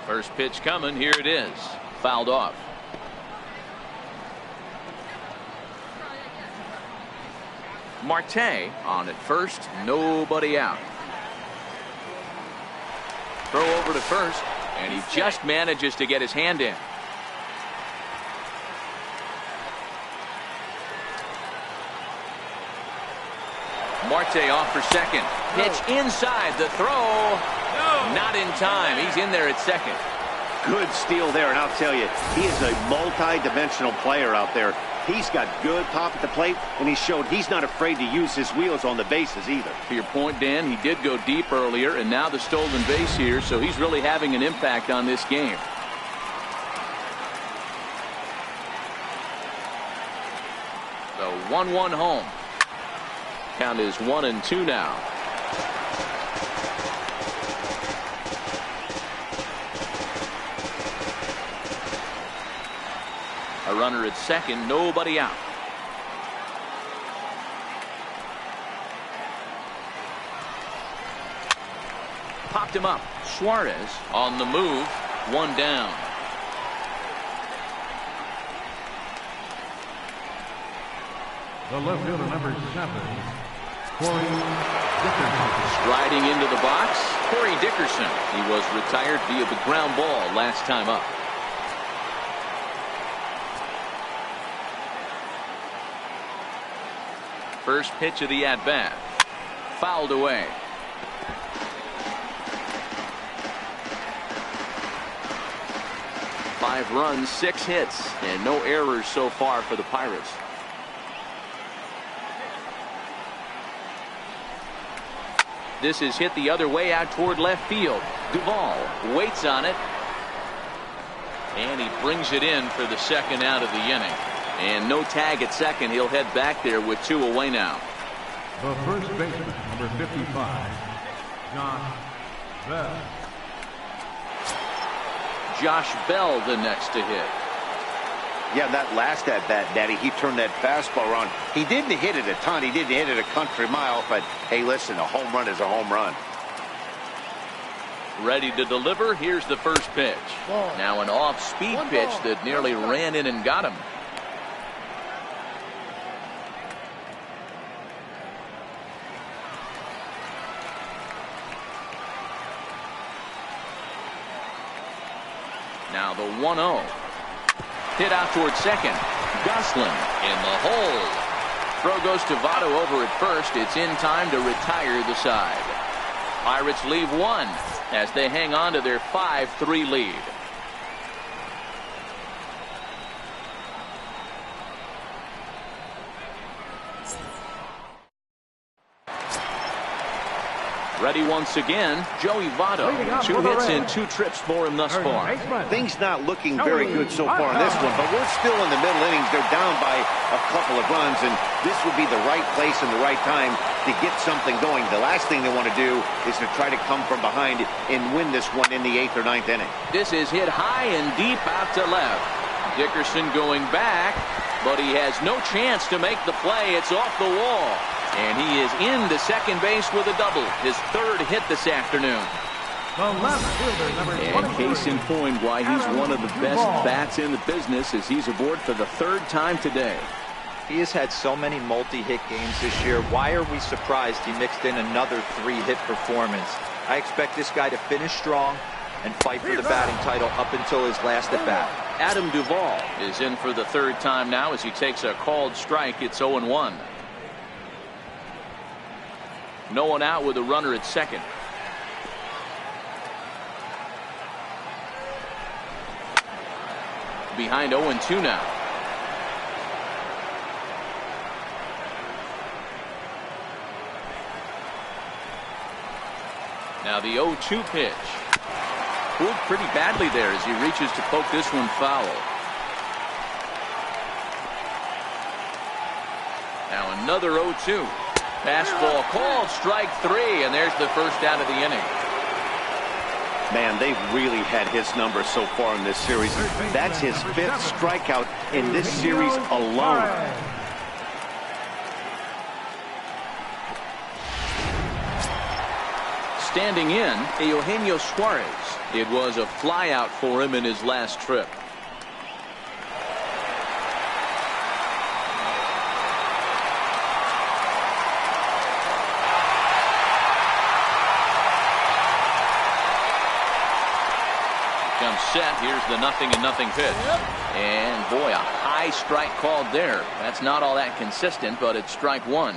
First pitch coming. Here it is. Fouled off. Marte on at first. Nobody out. Throw over to first. And he just manages to get his hand in. Marte off for second. Pitch inside. The throw. Not in time. He's in there at second. Good steal there, and I'll tell you, he is a multi-dimensional player out there. He's got good pop at the plate, and he showed he's not afraid to use his wheels on the bases either. To your point, Dan, he did go deep earlier, and now the stolen base here, so he's really having an impact on this game. So 1-1 home. Count is 1-2 now. A runner at second, nobody out. Popped him up. Suarez on the move. 1 down. The left fielder, number 7, Corey Dickerson. Striding into the box, Corey Dickerson. He was retired via the ground ball last time up. First pitch of the at-bat. Fouled away. Five runs, 6 hits, and no errors so far for the Pirates. This is hit the other way out toward left field. Duvall waits on it. And he brings it in for the second out of the inning. And no tag at second. He'll head back there with 2 away now. The first baseman, number 55, Josh Bell. Josh Bell the next to hit. Yeah, that last at-bat, Daddy, he turned that fastball around. He didn't hit it a ton. He didn't hit it a country mile. But, hey, listen, a home run is a home run. Ready to deliver. Here's the first pitch. Now an off-speed pitch that nearly ran in and got him. Now the 1-0. Hit out toward second. Goslin in the hole. Throw goes to Votto over at first. It's in time to retire the side. Pirates leave 1 as they hang on to their 5-3 lead. Ready once again, Joey Votto. 2 hits and 2 trips for him thus far. Things not looking very good so far in this one, but we're still in the middle innings. They're down by a couple of runs, and this would be the right place and the right time to get something going. The last thing they want to do is to try to come from behind and win this one in the 8th or 9th inning. This is hit high and deep out to left. Dickerson going back, but he has no chance to make the play. It's off the wall. And he is into second base with a double. His 3rd hit this afternoon. And case in point why he's one of the best bats in the business as he's aboard for the 3rd time today. He has had so many multi-hit games this year. Why are we surprised he mixed in another 3-hit performance? I expect this guy to finish strong and fight for the batting title up until his last at-bat. Adam Duvall is in for the 3rd time now as he takes a called strike. It's 0-1. No one out with a runner at second. Behind 0-2 now. Now the 0-2 pitch. Pulled pretty badly there as he reaches to poke this one foul. Now another 0-2. Fastball called, strike 3, and there's the first out of the inning. Man, they've really had his number so far in this series. That's his 5th strikeout in this series alone. Standing in, Eugenio Suarez. It was a flyout for him in his last trip. Set. Here's the 0-0 pitch. And boy, a high strike called there. That's not all that consistent, but it's strike 1.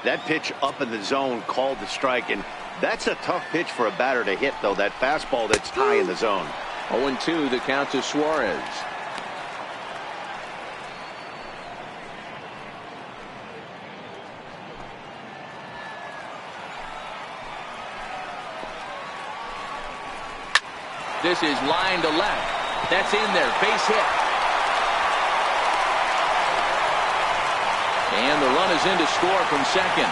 That pitch up in the zone called the strike, and that's a tough pitch for a batter to hit, though. That fastball that's high in the zone. 0-2 the count to Suarez. This is line to left. That's in there. Base hit. And the run is in to score from second.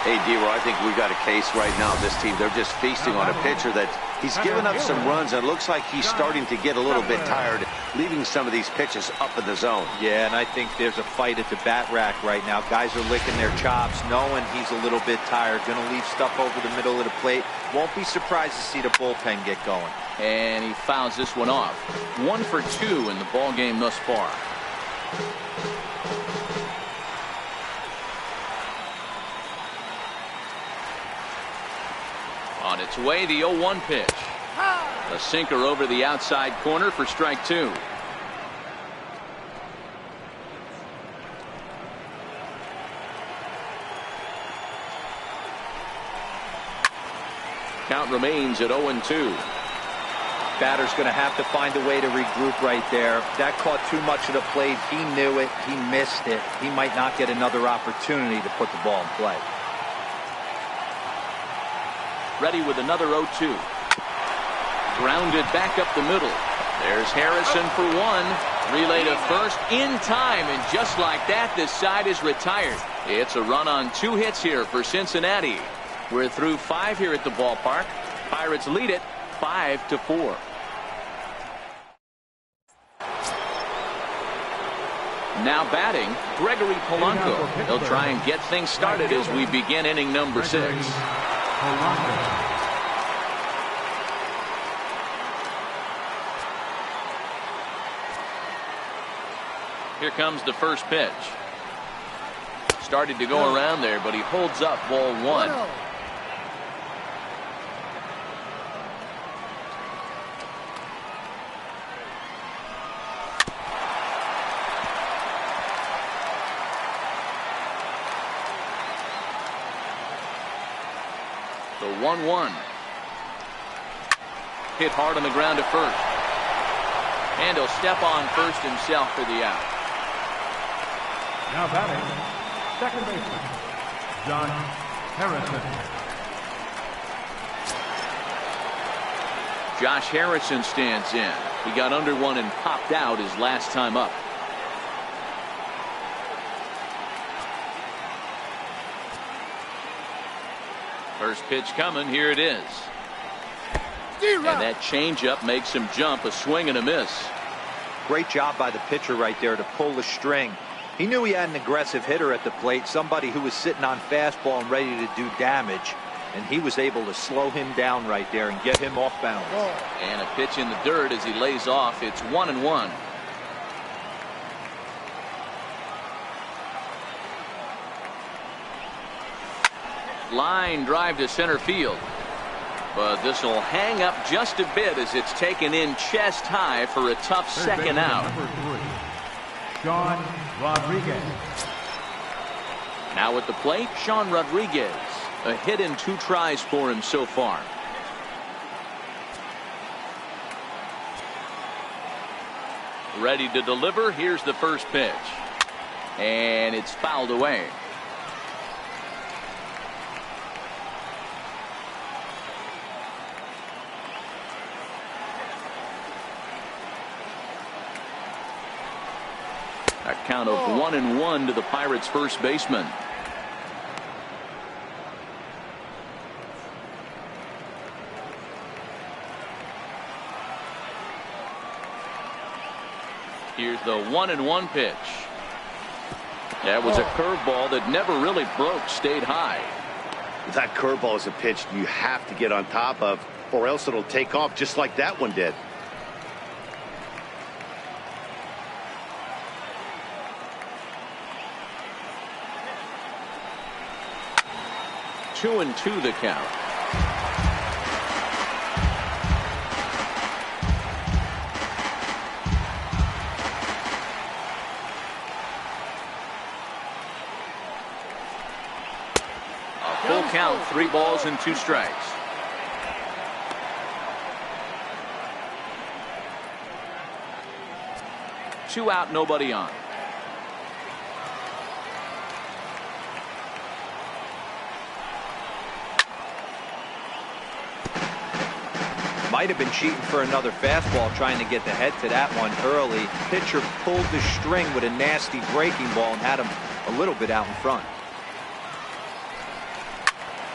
Hey, D-Roy, I think we've got a case right now. This team, they're just feasting on a pitcher that he's given up some runs, and it looks like he's starting to get a little bit tired, leaving some of these pitches up in the zone. Yeah, and I think there's a fight at the bat rack right now. Guys are licking their chops, knowing he's a little bit tired, going to leave stuff over the middle of the plate. Won't be surprised to see the bullpen get going. And he fouls this one off. 1 for 2 in the ball game thus far. On its way, the 0-1 pitch. A sinker over the outside corner for strike 2. Count remains at 0-2. Batter's going to have to find a way to regroup right there. That caught too much of the plate. He knew it. He missed it. He might not get another opportunity to put the ball in play. Ready with another 0-2. Grounded back up the middle. There's Harrison for 1. Relay to first in time, and just like that, this side is retired. It's a run on 2 hits here for Cincinnati. We're through 5 here at the ballpark. Pirates lead it 5-4. Now batting, Gregory Polanco. He'll try and get things started as we begin inning number 6. Here comes the first pitch. Started to go around there, but he holds up ball 1. The 1-1. Hit hard on the ground to first. And he'll step on first himself for the out. Now batting, second baseman, Josh Harrison. Josh Harrison stands in. He got under one and popped out his last time up. First pitch coming. Here it is. And that changeup makes him jump. A swing and a miss. Great job by the pitcher right there to pull the string. He knew he had an aggressive hitter at the plate, somebody who was sitting on fastball and ready to do damage, and he was able to slow him down right there and get him off balance. And a pitch in the dirt as he lays off. It's 1-1. Line drive to center field. But this will hang up just a bit as it's taken in chest high for a tough second out. Number 3, Sean Rodriguez. Now at the plate, Sean Rodriguez. A hit in 2 tries for him so far. Ready to deliver. Here's the first pitch. And it's fouled away. A count of 1-1 to the Pirates' first baseman. Here's the 1-1 pitch. That was a curveball that never really broke, stayed high. That curveball is a pitch you have to get on top of, or else it'll take off just like that one did. Two and two the count. A full count, 3 balls and 2 strikes. Two out, nobody on. Might have been cheating for another fastball, trying to get the head to that one early. Pitcher pulled the string with a nasty breaking ball and had him a little bit out in front.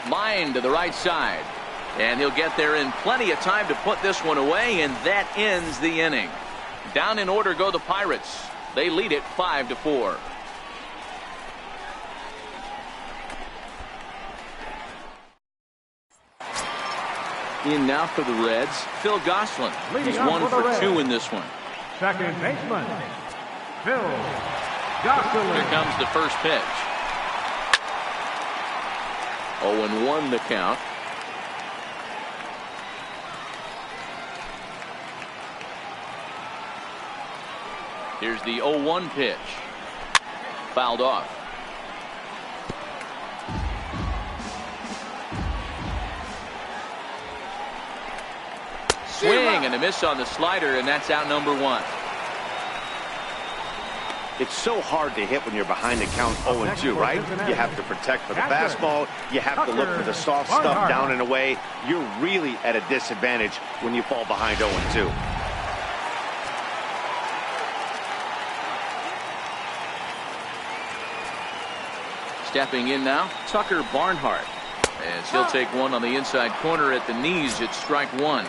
Line to the right side. And he'll get there in plenty of time to put this one away, and that ends the inning. Down in order go the Pirates. They lead it 5-4. In now for the Reds, Phil Gosselin. He's 1 for 2 in this one. Second baseman, Phil Gosselin. Here comes the first pitch. 0-1 the count. Here's the 0-1 pitch. Fouled off. Swing and a miss on the slider, and that's out number 1. It's so hard to hit when you're behind the count 0-2, right? You have to protect for the fastball. You have to look for the soft stuff down and away. You're really at a disadvantage when you fall behind 0-2. Stepping in now, Tucker Barnhart. As he'll take one on the inside corner at the knees. It's strike 1.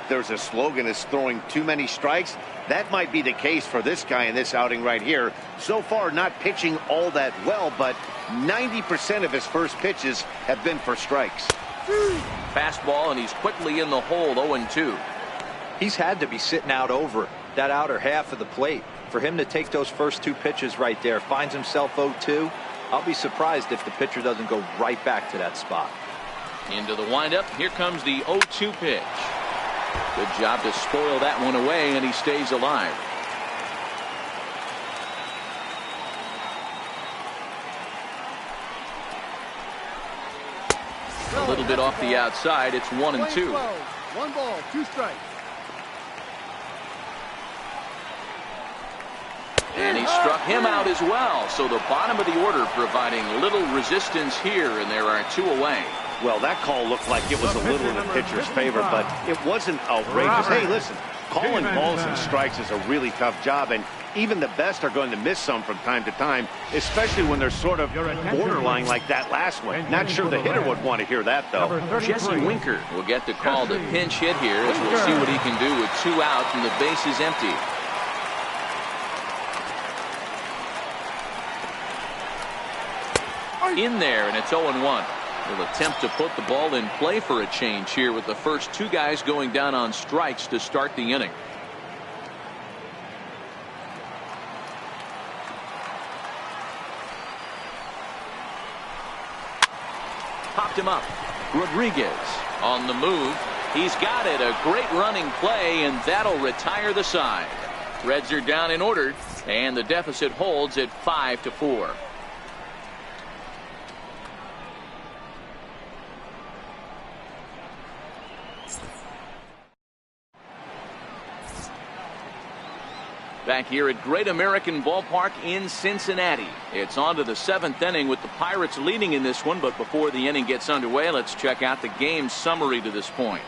There's a slogan, is throwing too many strikes. That might be the case for this guy in this outing right here. So far, not pitching all that well, but 90% of his first pitches have been for strikes. Fastball, and he's quickly in the hole, 0-2. He's had to be sitting out over that outer half of the plate. For him to take those first 2 pitches right there, finds himself 0-2. I'll be surprised if the pitcher doesn't go right back to that spot. Into the windup. Here comes the 0-2 pitch. Good job to spoil that one away, and he stays alive. A little bit off the outside. It's 1-2. 1 ball, 2 strikes. And he struck him out as well. So the bottom of the order providing little resistance here, and there are 2 away. Well, that call looked like it was a little in the pitcher's favor, but it wasn't outrageous. Hey, listen, calling balls and strikes is a really tough job, and even the best are going to miss some from time to time, especially when they're sort of borderline like that last one. Not sure the hitter would want to hear that, though. Jesse Winker will get the call to pinch hit here, as we'll see what he can do with 2 outs and the base is empty. In there, and it's 0-1. They'll attempt to put the ball in play for a change here with the first 2 guys going down on strikes to start the inning. Popped him up. Rodriguez on the move. He's got it. A great running play, and that'll retire the side. Reds are down in order, and the deficit holds at 5-4. Back here at Great American Ballpark in Cincinnati. It's on to the 7th inning with the Pirates leading in this one, but before the inning gets underway, let's check out the game summary to this point.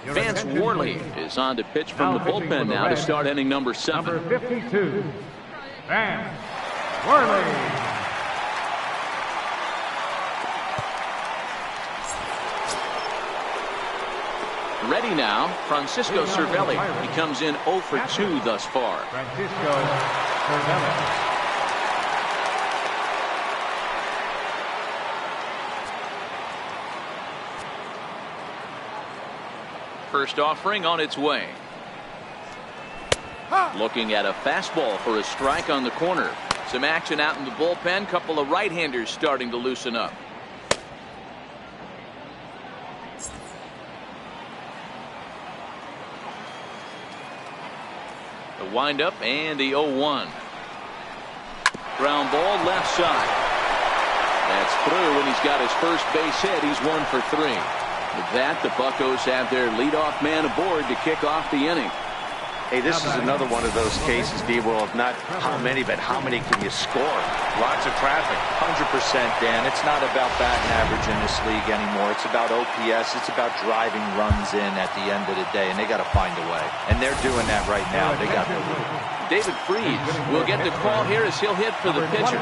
Vance Worley is on to pitch from the bullpen now to start inning number 7. Number 52, Vance Worley. Ready now, Francisco Cervelli. He comes in 0 for 2 thus far. Francisco Cervelli. First offering on its way. Looking at a fastball for a strike on the corner. Some action out in the bullpen. Couple of right-handers starting to loosen up. The windup and the 0-1. Ground ball left side. That's through, and he's got his first base hit. He's 1 for 3. With that, the Buccos have their leadoff man aboard to kick off the inning. Hey, this is another one of those cases, D-Will, of not how many, but how many can you score? Lots of traffic. 100%, Dan. It's not about batting average in this league anymore. It's about OPS. It's about driving runs in at the end of the day, and they got to find a way. And they're doing that right now. They got the lead. David Freese will get the call here as he'll hit for the pitcher.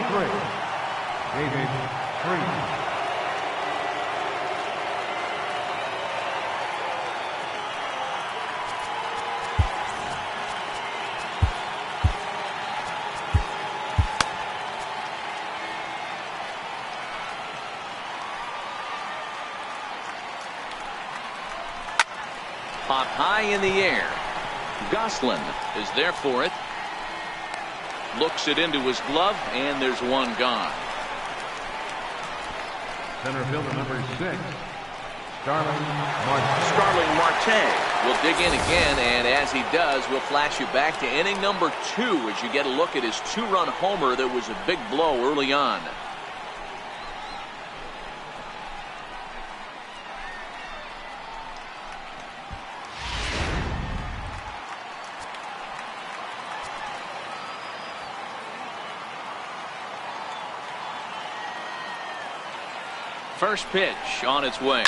David Freese. Popped high in the air. Goslin is there for it. Looks it into his glove, and there's one gone. Center fielder number 6, Starling Marte. Starling Marte will dig in again, and as he does, we'll flash you back to inning number 2 as you get a look at his 2-run homer that was a big blow early on. First pitch on its way.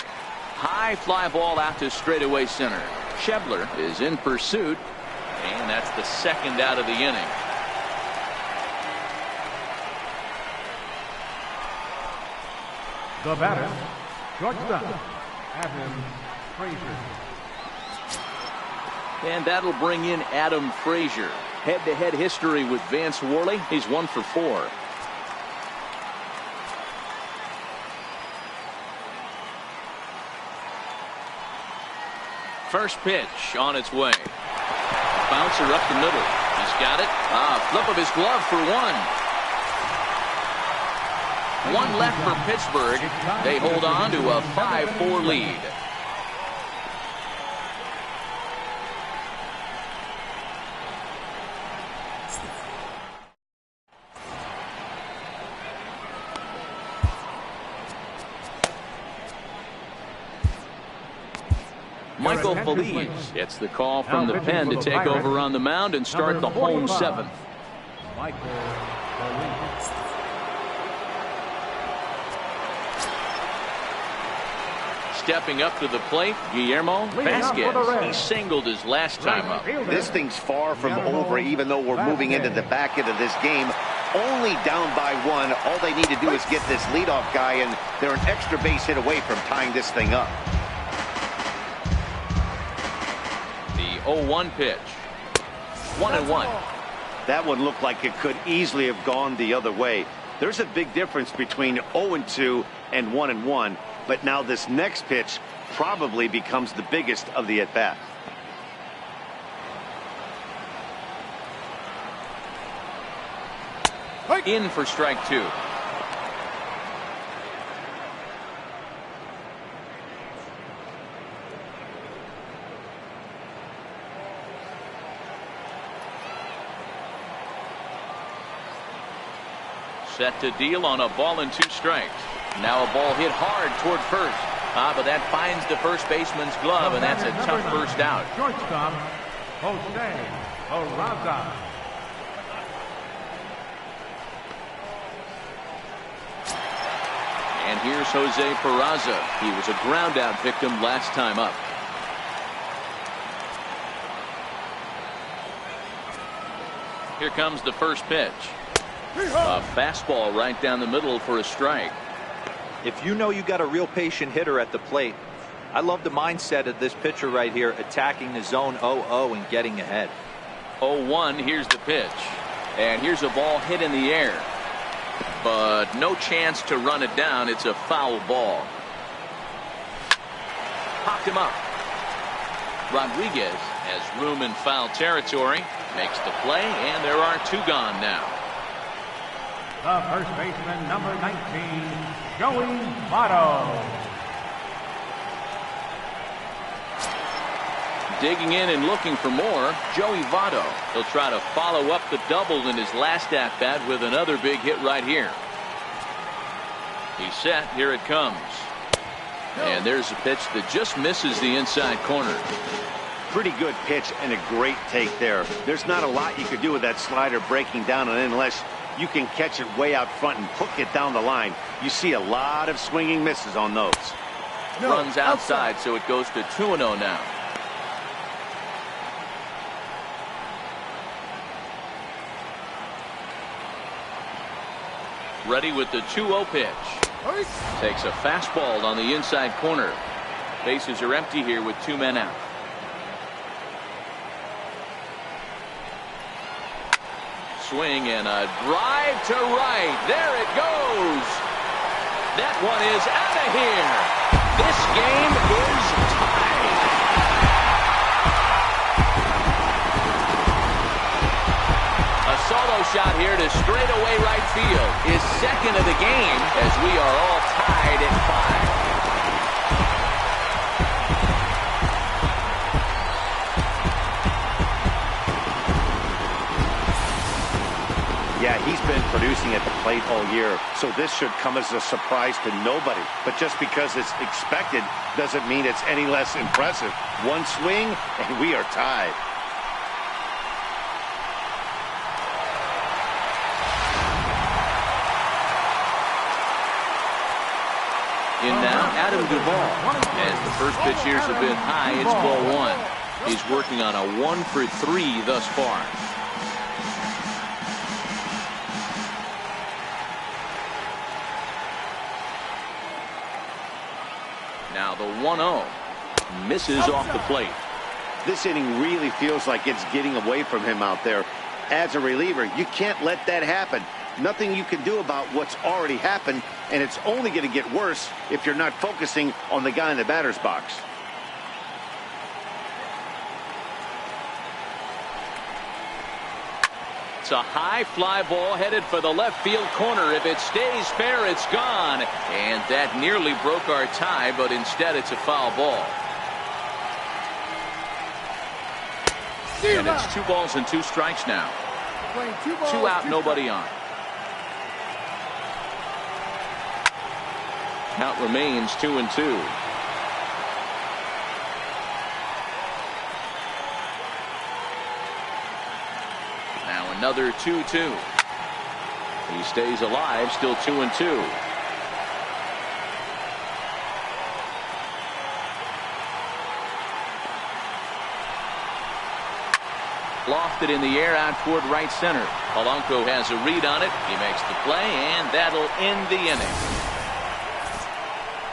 High fly ball out to straightaway center. Schebler is in pursuit, and that's the second out of the inning. The batter, shortstop, Adam Frazier. And that'll bring in Adam Frazier. Head-to-head history with Vance Worley. He's 1 for 4. First pitch on its way. Bouncer up the middle. He's got it. Flip of his glove for 1. 1 left for Pittsburgh. They hold on to a 5-4 lead. Michael Feliz gets the call from the pen to take over on the mound and start the home seventh. Michael Feliz. Stepping up to the plate, Guillermo Vasquez. He singled his last time up. This thing's far from over, even though we're moving into the back end of this game. Only down by one. All they need to do is get this leadoff guy, and they're an extra base hit away from tying this thing up. The 0-1 pitch. 1-1. That one looked like it could easily have gone the other way. There's a big difference between 0-2 and 1-1. But now this next pitch probably becomes the biggest of the at-bat. In for strike two. Set to deal on a ball and 2 strikes. Now a ball hit hard toward first. But that finds the first baseman's glove, and that's a tough first out. Shortstop, Jose Peraza. And here's Jose Peraza. He was a ground out victim last time up. Here comes the first pitch. A fastball right down the middle for a strike. If you know you got a real patient hitter at the plate, I love the mindset of this pitcher right here, attacking the zone 0-0 and getting ahead. 0-1, here's the pitch. And here's a ball hit in the air. But no chance to run it down. It's a foul ball. Popped him up. Rodriguez has room in foul territory. Makes the play, and there are 2 gone now. The first baseman, number 19, Joey Votto. Digging in and looking for more, Joey Votto. He'll try to follow up the double in his last at-bat with another big hit right here. He's set. Here it comes. And there's a pitch that just misses the inside corner. Pretty good pitch and a great take there. There's not a lot you could do with that slider breaking down and in unless you can catch it way out front and hook it down the line. You see a lot of swinging misses on those. Runs outside, so it goes to 2-0 now. Ready with the 2-0 pitch. Takes a fastball on the inside corner. Bases are empty here with 2 men out. Swing and a drive to right. There it goes. That one is out of here. This game is tied. A solo shot here to straightaway right field. His second of the game as we are all tied at 5. Yeah, he's been producing at the plate all year, so this should come as a surprise to nobody. But just because it's expected doesn't mean it's any less impressive. One swing, and we are tied. In now, Adam Duvall. As the first pitch here's a bit high, it's ball 1. He's working on a 1 for 3 thus far. Now the 1-0 misses off the plate. This inning really feels like it's getting away from him out there. As a reliever, you can't let that happen. Nothing you can do about what's already happened, and it's only going to get worse if you're not focusing on the guy in the batter's box. It's a high fly ball headed for the left field corner. If it stays fair, it's gone. And that nearly broke our tie, but instead it's a foul ball. And it's 2 balls and 2 strikes now. 2 out, nobody on. Count remains 2-2. Another 2-2. He stays alive, still 2-2. Lofted in the air out toward right center. Polanco has a read on it. He makes the play, and that'll end the inning.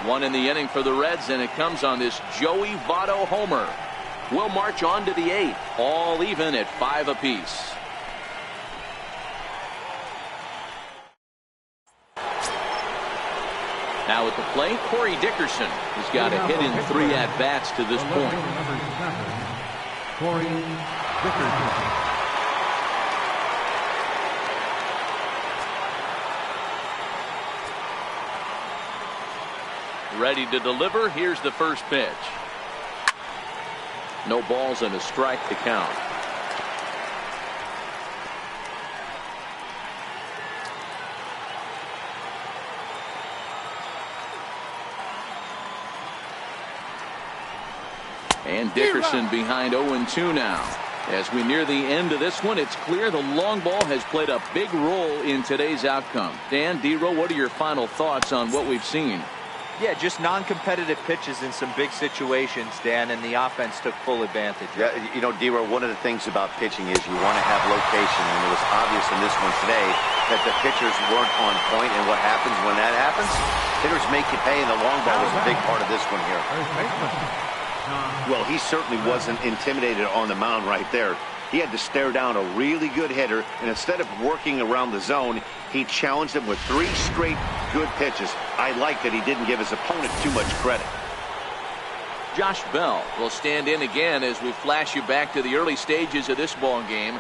One in the inning for the Reds, and it comes on this Joey Votto homer. We'll march on to the 8th, all even at 5 apiece. Now at the plate, Corey Dickerson. He's got a hit in 3 at-bats to this point. Number 7, Corey Dickerson. Ready to deliver. Here's the first pitch. No balls and a strike to count. And Dickerson behind 0-2 now. As we near the end of this one, it's clear the long ball has played a big role in today's outcome. Dan, D-Row, what are your final thoughts on what we've seen? Yeah, just non-competitive pitches in some big situations, Dan, and the offense took full advantage. Yeah, you know, D-Row, one of the things about pitching is you want to have location, and it was obvious in this one today that the pitchers weren't on point, and what happens when that happens? Hitters make you pay, and the long ball was a big part of this one here. Well, he certainly wasn't intimidated on the mound right there. He had to stare down a really good hitter, and instead of working around the zone, he challenged him with 3 straight good pitches. I like that he didn't give his opponent too much credit. Josh Bell will stand in again as we flash you back to the early stages of this ball game.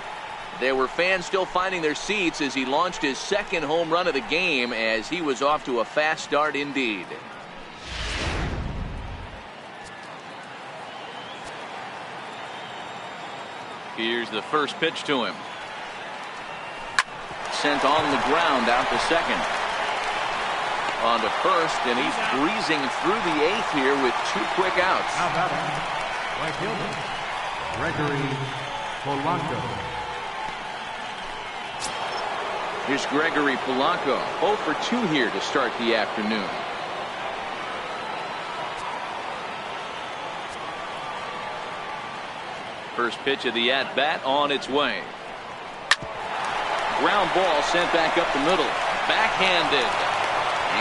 There were fans still finding their seats as he launched his 2nd home run of the game, as he was off to a fast start indeed. Here's the first pitch to him. Sent on the ground out to second. On to first, and he's breezing through the 8th here with 2 quick outs. How about it? Right fielder, Gregory Polanco. Here's Gregory Polanco, 0 for 2 here to start the afternoon. First pitch of the at-bat on its way. Ground ball sent back up the middle. Backhanded.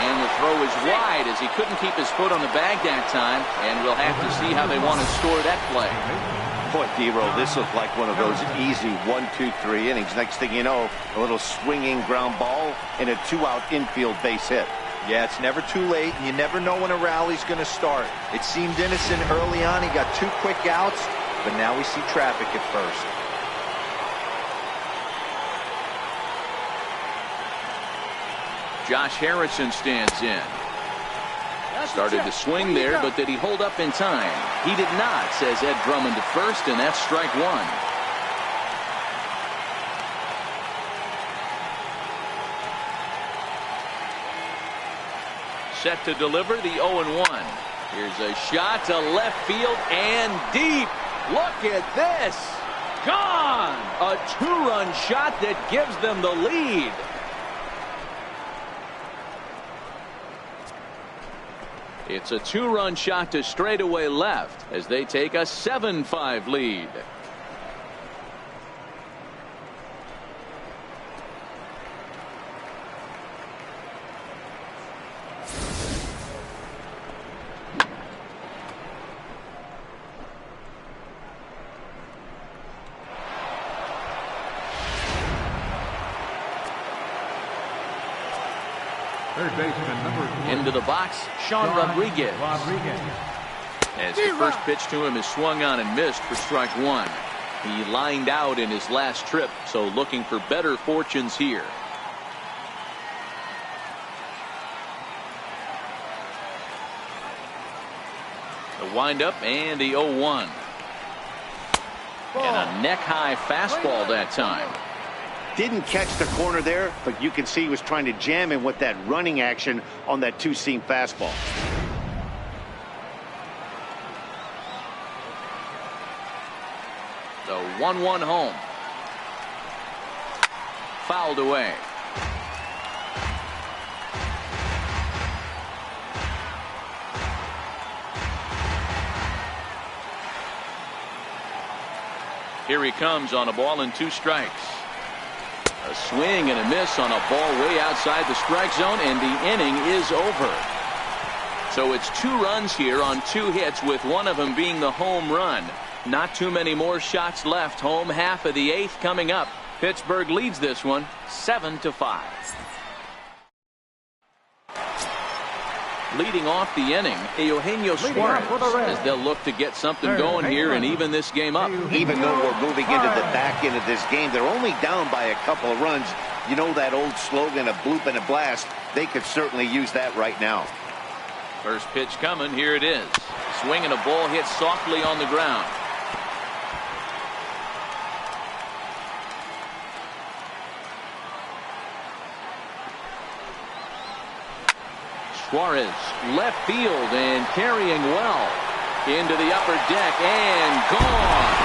And the throw is wide as he couldn't keep his foot on the bag that time. And we'll have to see how they want to score that play. Boy, D-Row, this looked like one of those easy 1-2-3 innings. Next thing you know, a little swinging ground ball and a 2-out infield base hit. Yeah, it's never too late, and you never know when a rally's going to start. It seemed innocent early on. He got 2 quick outs, but now we see traffic at first. Josh Harrison stands in. Started to swing there, but did he hold up in time? He did not, says Ed Drummond to first, and that's strike 1. Set to deliver the 0-1. Here's a shot to left field and deep. Look at this. Gone. A 2-run shot that gives them the lead. It's a 2-run shot to straightaway left as they take a 7-5 lead. Third baseman, number 4. Into the box, Sean Rodriguez. As the first pitch to him is swung on and missed for strike 1. He lined out in his last trip, so looking for better fortunes here. The windup and the 0-1. And a neck-high fastball that time. Didn't catch the corner there, but you can see he was trying to jam him with that running action on that 2-seam fastball. The 1-1 home. fouled away. Here he comes on a ball and 2 strikes. A swing and a miss on a ball way outside the strike zone, and the inning is over. So it's 2 runs here on 2 hits, with one of them being the home run. Not too many more shots left. Home half of the 8th coming up. Pittsburgh leads this one 7-5. Leading off the inning, Eugenio Suarez, as they'll look to get something going here and even this game up. Even though we're moving into the back end of this game, they're only down by a couple of runs. You know that old slogan, a bloop and a blast. They could certainly use that right now. First pitch coming. Here it is. Swinging, a ball hit softly on the ground. Suarez, left field, and carrying well into the upper deck, and gone.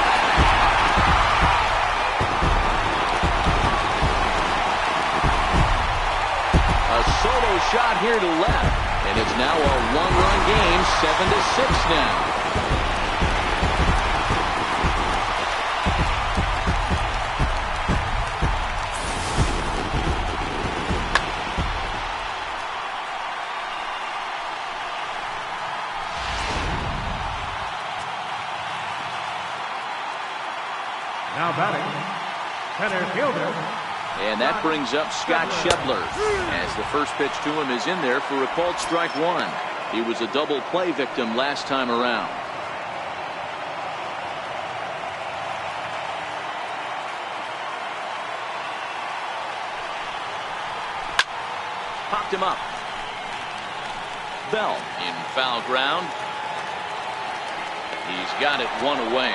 A solo shot here to left, and it's now a 1-run game, 7-6 now. Now batting, center fielder. And that brings up Scott Schebler, as the first pitch to him is in there for a called strike 1. He was a double play victim last time around. Popped him up. Bell in foul ground. He's got it 1 away.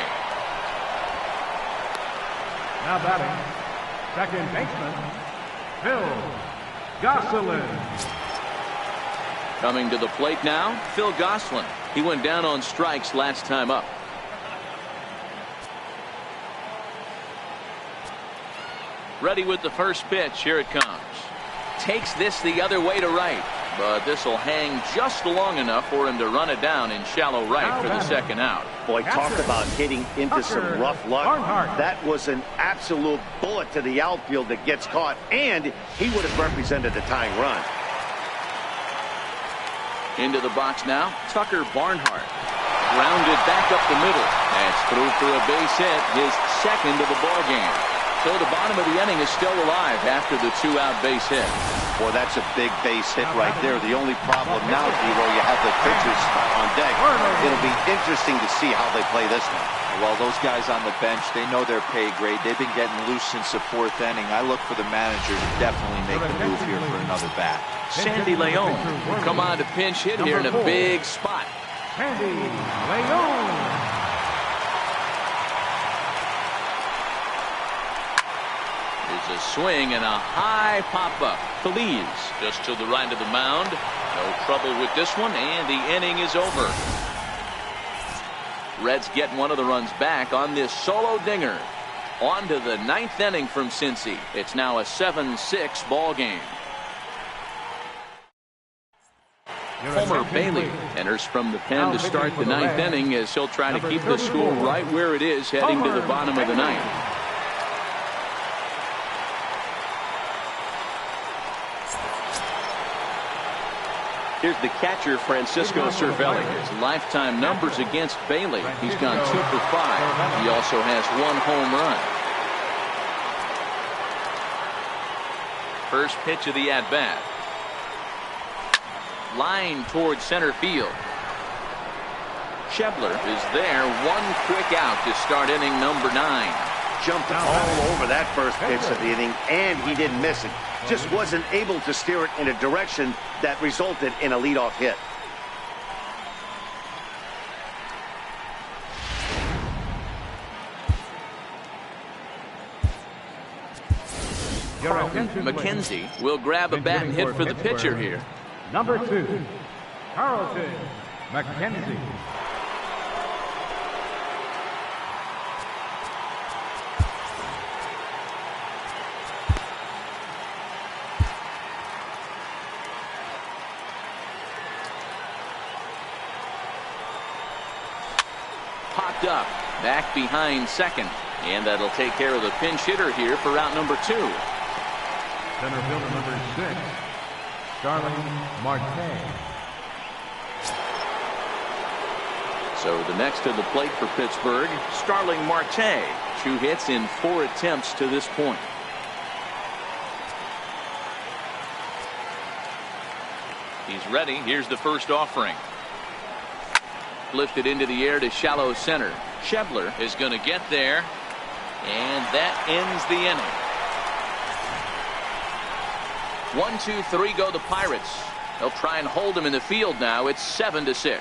Now batting, second baseman, Phil Gosselin. Coming to the plate now, Phil Gosselin. He went down on strikes last time up. Ready with the first pitch. Here it comes. Takes this the other way to right, but this will hang just long enough for him to run it down in shallow right for the second out. Boy, talk about hitting into some rough luck. That was an absolute bullet to the outfield that gets caught, and he would have represented the tying run. Into the box now, Tucker Barnhart. Grounded back up the middle. That's through for a base hit, his second of the ball game. So the bottom of the inning is still alive after the 2-out base hit. Boy, that's a big base hit right there. The only problem now, Dero, you have the pitchers on deck. It'll be interesting to see how they play this one. Well, those guys on the bench, they know their pay grade. They've been getting loose since the 4th inning. I look for the manager to definitely make the move here for another bat. Sandy Leon will come on to pinch hit here in a big spot. Sandy Leon. There's a swing and a high pop-up. Feliz just to the right of the mound. No trouble with this one, and the inning is over. Reds get one of the runs back on this solo dinger. On to the 9th inning from Cincy. It's now a 7-6 ball game. Homer Bailey enters from the pen to start the 9th inning, as he'll try to keep the score right where it is heading to the bottom of the 9th. Here's the catcher, Francisco Cervelli. His lifetime numbers against Bailey. He's gone 2 for 5. He also has 1 home run. First pitch of the at-bat. Line towards center field. Schebler is there. 1 quick out to start inning number 9. Jumped all over that first pitch of the inning, and he didn't miss it. Just wasn't able to steer it in a direction that resulted in a leadoff hit. McKenzie will grab a bat and hit for the pitcher here. Number 2, Carlton McKenzie. tripped up. Back behind second. And that'll take care of the pinch hitter here for route number 2. Center fielder number 6, Starling Marte. So the next to the plate for Pittsburgh, Starling Marte. 2 hits in 4 attempts to this point. He's ready. Here's the first offering. Lifted into the air to shallow center. Schebler is going to get there. And that ends the inning. 1, 2, 3 go the Pirates. They'll try and hold him in the field now. It's 7-6.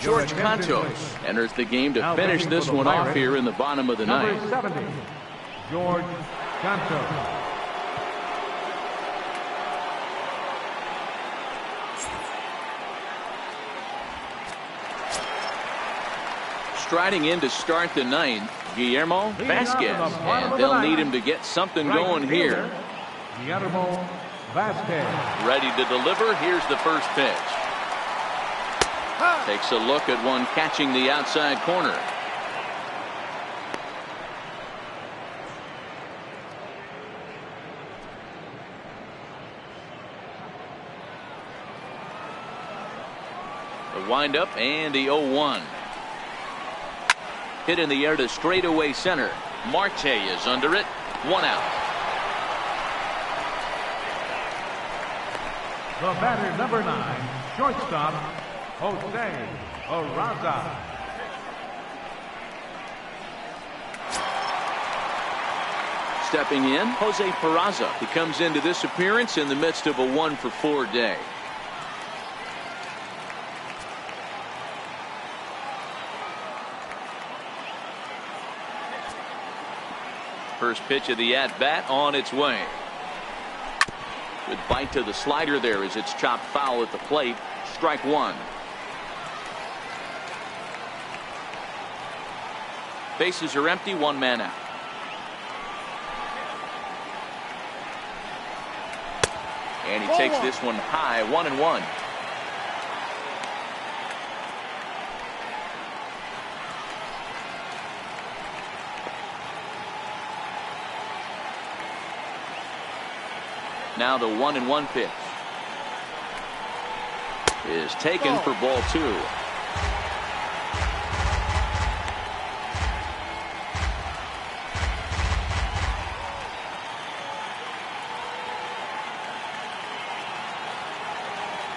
George Cantos enters the game to finish this one off here in the bottom of the ninth. Number 70, George Cantos. Striding in to start the ninth, Guillermo Vasquez, and they'll need him to get something going here. Guillermo Vasquez. Ready to deliver. Here's the first pitch. Takes a look at one catching the outside corner. The windup and the 0-1. Hit in the air to straightaway center. Marte is under it. 1 out. The batter, number 9, shortstop, Jose Peraza. Stepping in, Jose Peraza. He comes into this appearance in the midst of a 1-for-4 day. First pitch of the at-bat on its way. Good bite to the slider there as it's chopped foul at the plate. Strike 1. Bases are empty, 1 man out. And he takes this one high, 1-1. Now the 1-1 pitch is taken for ball 2.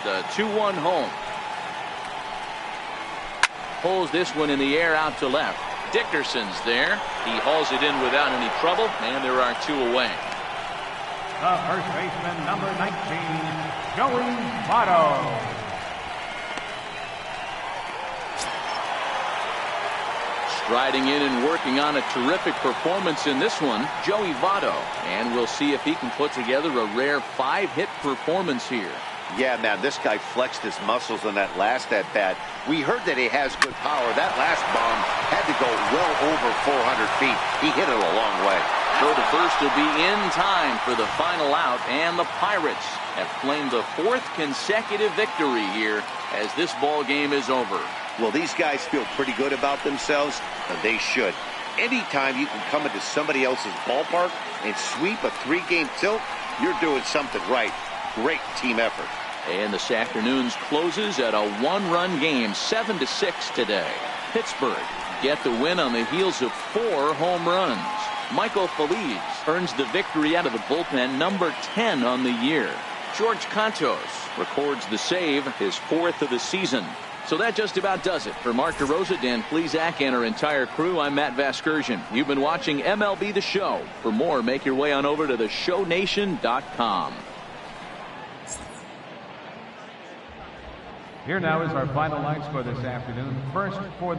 The 2-1 home. Pulls this one in the air out to left. Dickerson's there. He hauls it in without any trouble, and there are 2 away. The first baseman, number 19, Joey Votto. Striding in and working on a terrific performance in this one, Joey Votto. And we'll see if he can put together a rare 5-hit performance here. Yeah, man, this guy flexed his muscles on that last at-bat. We heard that he has good power. That last bomb had to go well over 400 feet. He hit it a long way. Throw to first will be in time for the final out, and the Pirates have claimed the 4th consecutive victory here as this ball game is over. Well, these guys feel pretty good about themselves, and they should. Anytime you can come into somebody else's ballpark and sweep a 3-game tilt, you're doing something right. Great team effort. And this afternoon's closes at a 1-run game, 7-6 today. Pittsburgh get the win on the heels of 4 home runs. Michael Feliz earns the victory out of the bullpen, number 10 on the year. George Cantos records the save, his 4th of the season. So that just about does it. For Mark DeRosa, Dan Plesac, and our entire crew, I'm Matt Vasgersian. You've been watching MLB The Show. For more, make your way on over to theshownation.com. Here now is our final line score this afternoon. First for